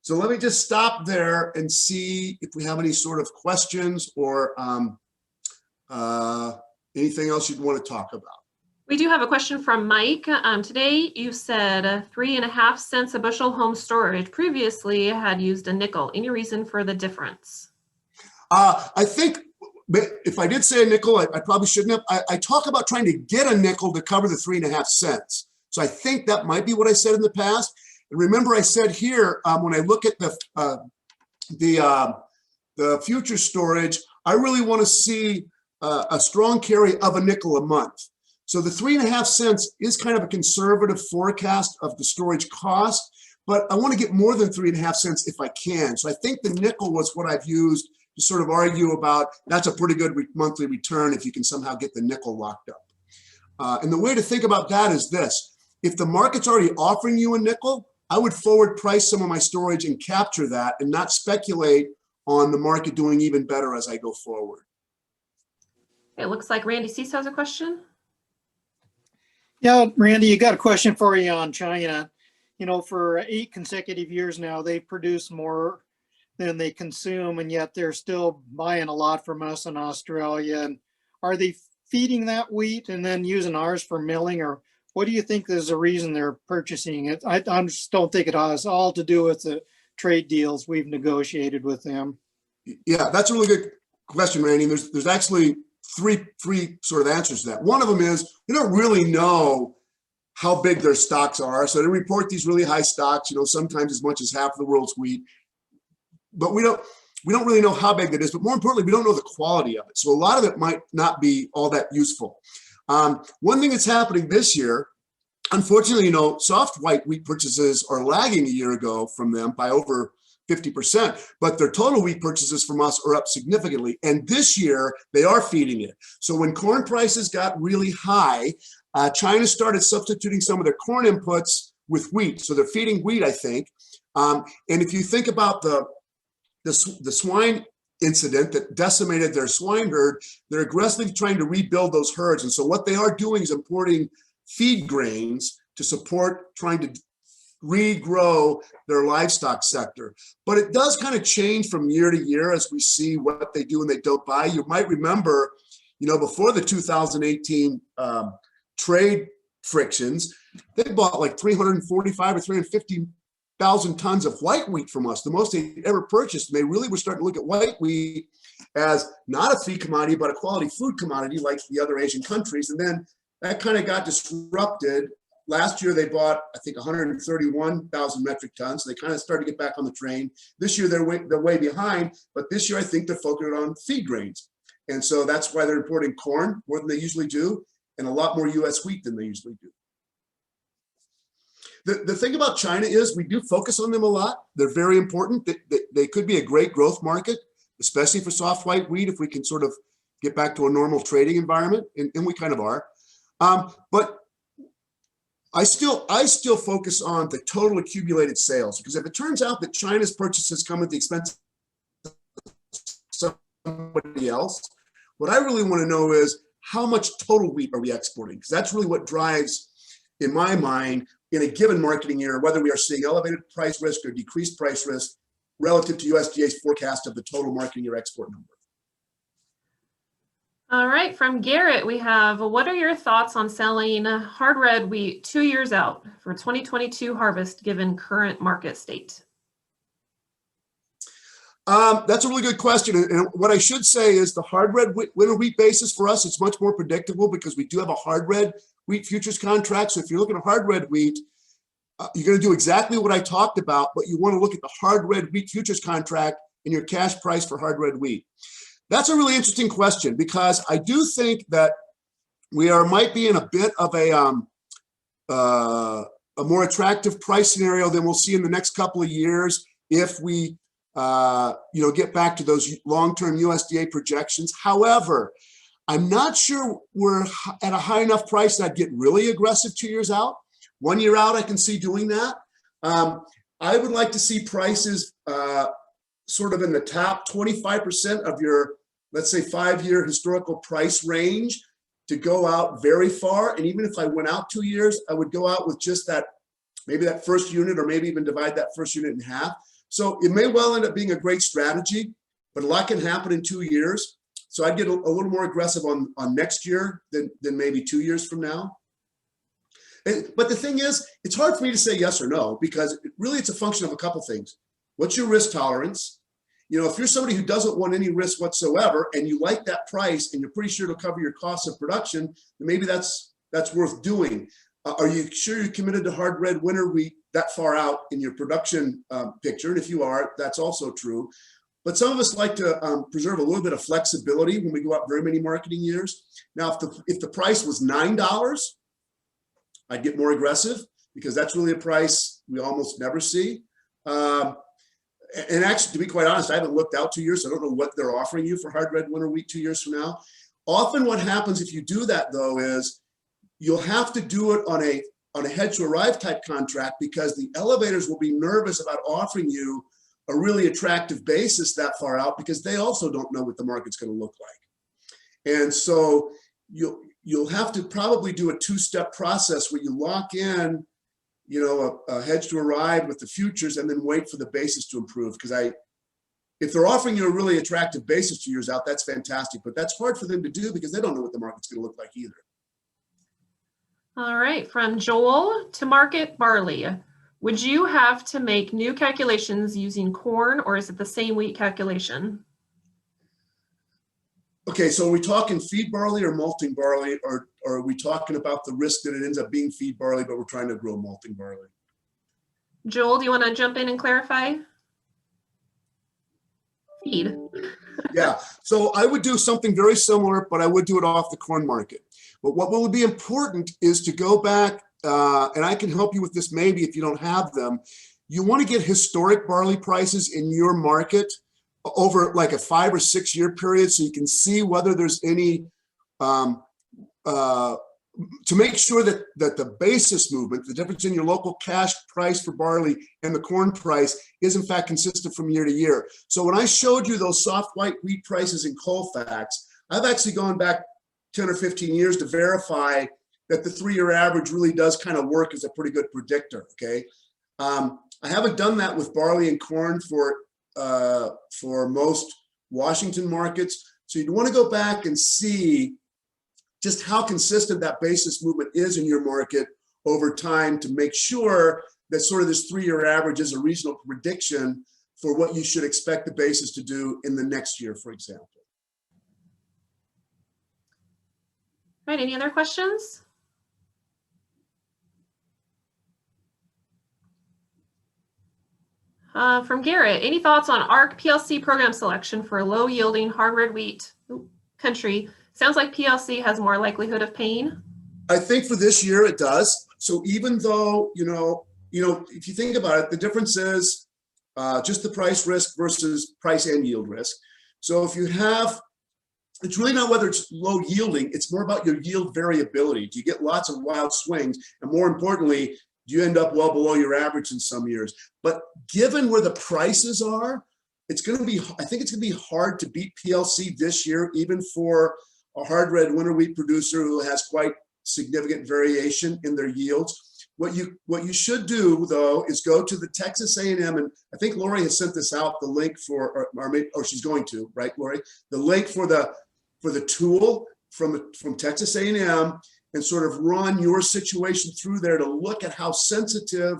So let me just stop there and see if we have any sort of questions or anything else you'd want to talk about. We do have a question from Mike. Today you said 3.5 cents a bushel home storage. Previously had used a nickel. Any reason for the difference? I think if I did say a nickel, I probably shouldn't have. I talk about trying to get a nickel to cover the 3.5 cents. So I think that might be what I said in the past. And remember, I said here when I look at the future storage, I really want to see a strong carry of a nickel a month. So the 3.5 cents is kind of a conservative forecast of the storage cost, but I want to get more than 3.5 cents if I can. So I think the nickel was what I've used to sort of argue about that's a pretty good monthly return if you can somehow get the nickel locked up. And the way to think about that is this: if the market's already offering you a nickel, I would forward price some of my storage and capture that and not speculate on the market doing even better as I go forward. It looks like Randy Cease has a question. Yeah, Randy, you got a question for you on China. You know, for 8 consecutive years now, they've produced more than they consume, and yet they're still buying a lot from us in Australia. And are they feeding that wheat and then using ours for milling, or what do you think is the reason they're purchasing it? I just don't think it has all to do with the trade deals we've negotiated with them. Yeah, that's a really good question, Randy. There's actually three sort of answers to that. One of them is we don't really know how big their stocks are. So they report these really high stocks, you know, sometimes as much as half of the world's wheat. But we don't really know how big that is. But more importantly, we don't know the quality of it. So a lot of it might not be all that useful. One thing that's happening this year, unfortunately, you know, soft white wheat purchases are lagging a year ago from them by over 50%, but their total wheat purchases from us are up significantly. And this year they are feeding it. So when corn prices got really high, China started substituting some of their corn inputs with wheat. So they're feeding wheat, I think. And if you think about the swine incident that decimated their swine herd, they're aggressively trying to rebuild those herds. And so what they are doing is importing feed grains to support trying to regrow their livestock sector. But it does kind of change from year to year as we see what they do and they don't buy. You might remember, you know, before the 2018 trade frictions, they bought like 345 or 350,000 tons of white wheat from us, the most they ever purchased. And they really were starting to look at white wheat as not a feed commodity, but a quality food commodity like the other Asian countries. And then that kind of got disrupted. Last year, they bought, I think, 131,000 metric tons. So they kind of started to get back on the train. This year, they're way behind. But this year, I think they're focused on feed grains. And so that's why they're importing corn more than they usually do, and a lot more U.S. wheat than they usually do. The thing about China is we do focus on them a lot. They're very important. They could be a great growth market, especially for soft white wheat if we can sort of get back to a normal trading environment, and we kind of are. But I still focus on the total accumulated sales, because if it turns out that China's purchases come at the expense of somebody else, what I really want to know is how much total wheat are we exporting? Because that's really what drives, in my mind, in a given marketing year, whether we are seeing elevated price risk or decreased price risk relative to USDA's forecast of the total marketing year export number. All right, from Garrett, we have, what are your thoughts on selling hard red wheat 2 years out for 2022 harvest given current market state? That's a really good question. And what I should say is the hard red winter wheat basis for us, it's much more predictable because we do have a hard red wheat futures contract. So if you're looking at hard red wheat, you're going to do exactly what I talked about, but you want to look at the hard red wheat futures contract and your cash price for hard red wheat. That's a really interesting question, because I do think that we might be in a bit of a a more attractive price scenario than we'll see in the next couple of years if we get back to those long-term USDA projections. However, I'm not sure we're at a high enough price that I'd get really aggressive 2 years out. 1 year out, I can see doing that. I would like to see prices sort of in the top 25% of your, let's say, 5-year historical price range to go out very far. And even if I went out 2 years, I would go out with just that, maybe that first unit, or maybe even divide that first unit in half. So it may well end up being a great strategy, but a lot can happen in 2 years. So I'd get a little more aggressive on next year than maybe 2 years from now. But the thing is, it's hard for me to say yes or no, because it's a function of a couple things. What's your risk tolerance? If you're somebody who doesn't want any risk whatsoever and you like that price and you're pretty sure it'll cover your cost of production, then maybe that's worth doing. Are you sure you're committed to hard red winter wheat that far out in your production picture? And if you are, that's also true. But some of us like to preserve a little bit of flexibility when we go out very many marketing years. Now, if the price was $9, I'd get more aggressive, because that's really a price we almost never see. And actually, to be quite honest, I haven't looked out 2 years, so I don't know what they're offering you for hard red winter wheat 2 years from now. Often what happens if you do that, though, is you'll have to do it on a hedge to arrive type contract, because the elevators will be nervous about offering you a really attractive basis that far out, because they also don't know what the market's going to look like. And so you'll have to probably do a two-step process where you lock in, a hedge to arrive with the futures and then wait for the basis to improve. Because if they're offering you a really attractive basis 2 years out, that's fantastic, but that's hard for them to do because they don't know what the market's going to look like either. All right, from Joel: to market barley, would you have to make new calculations using corn, or is it the same wheat calculation? Okay, so are we talking feed barley or malting barley, or are we talking about the risk that it ends up being feed barley, but we're trying to grow malting barley? Joel, do you want to jump in and clarify? Feed. Yeah, so I would do something very similar, but I would do it off the corn market. But what will be important is to go back, and I can help you with this maybe if you don't have them. You want to get historic barley prices in your market over like a 5 or 6 year period, so you can see whether there's any, to make sure that the basis movement, the difference in your local cash price for barley and the corn price, is in fact consistent from year to year. So when I showed you those soft white wheat prices in Colfax, I've actually gone back 10 or 15 years to verify that the 3-year average really does kind of work as a pretty good predictor, okay? I haven't done that with barley and corn for most Washington markets. So you'd want to go back and see just how consistent that basis movement is in your market over time to make sure that sort of this 3-year average is a reasonable prediction for what you should expect the basis to do in the next year, for example. All right, any other questions? From Garrett: any thoughts on ARC PLC program selection for low yielding hard red wheat country? Sounds like PLC has more likelihood of pain. I think for this year it does. So even though, if you think about it, the difference is just the price risk versus price and yield risk. So if you have, it's really not whether it's low yielding, it's more about your yield variability. Do you get lots of wild swings? And more importantly, do you end up well below your average in some years? But given where the prices are, I think it's gonna be hard to beat PLC this year, even for a hard red winter wheat producer who has quite significant variation in their yields. What you should do, though, is go to the Texas A&M, and I think Lori has sent this out, the link for, or she's going to, right, Lori? The link for the tool from Texas A&M, and sort of run your situation through there to look at how sensitive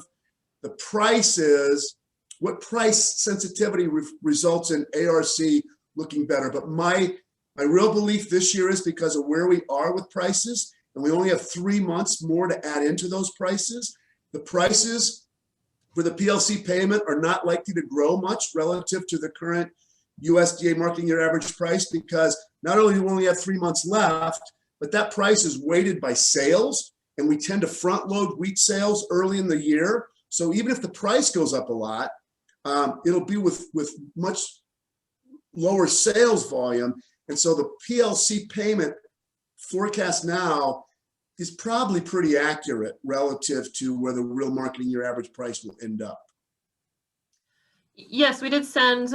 the price is, what price sensitivity results in ARC looking better. But my real belief this year is because of where we are with prices, and we only have 3 months more to add into those prices. The prices for the PLC payment are not likely to grow much relative to the current USDA marketing year average price, because not only do we only have 3 months left, but that price is weighted by sales. and we tend to front load wheat sales early in the year. So even if the price goes up a lot, it'll be with much lower sales volume. And so the PLC payment forecast now is probably pretty accurate relative to where the real marketing year average price will end up. Yes, we did send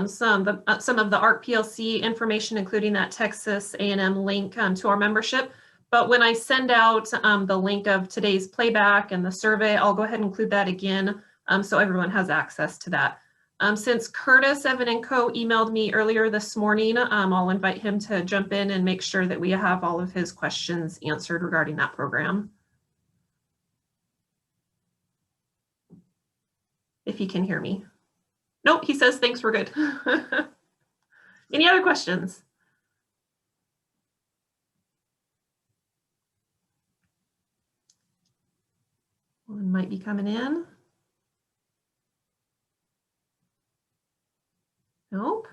some of the ARC PLC information, including that Texas A&M link to our membership. But when I send out the link of today's playback and the survey, I'll go ahead and include that again so everyone has access to that. Since Curtis, Evan & Co. emailed me earlier this morning, I'll invite him to jump in and make sure that we have all of his questions answered regarding that program. If he can hear me. Nope, he says, thanks, we're good. Any other questions? One might be coming in. Nope.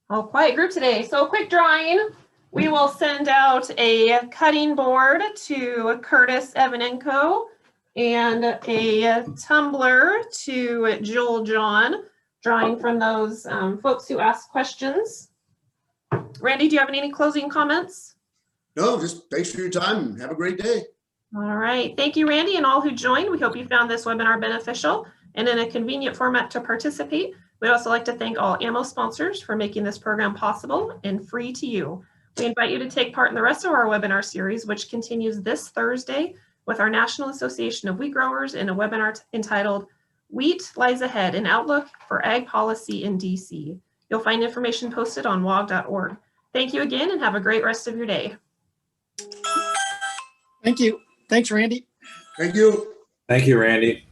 All quiet group today. So quick drawing. We will send out a cutting board to Curtis, Evan & Co. and a tumbler to Joel John, drawing from those folks who asked questions. Randy, do you have any closing comments? No, just thanks for your time and have a great day. All right. Thank you, Randy, and all who joined. We hope you found this webinar beneficial and in a convenient format to participate. We'd also like to thank all AMMO sponsors for making this program possible and free to you. We invite you to take part in the rest of our webinar series, which continues this Thursday with our National Association of Wheat Growers in a webinar entitled Wheat Lies Ahead, an Outlook for Ag Policy in DC. You'll find information posted on wog.org. Thank you again and have a great rest of your day. Thank you. Thanks, Randy. Thank you. Thank you, Randy.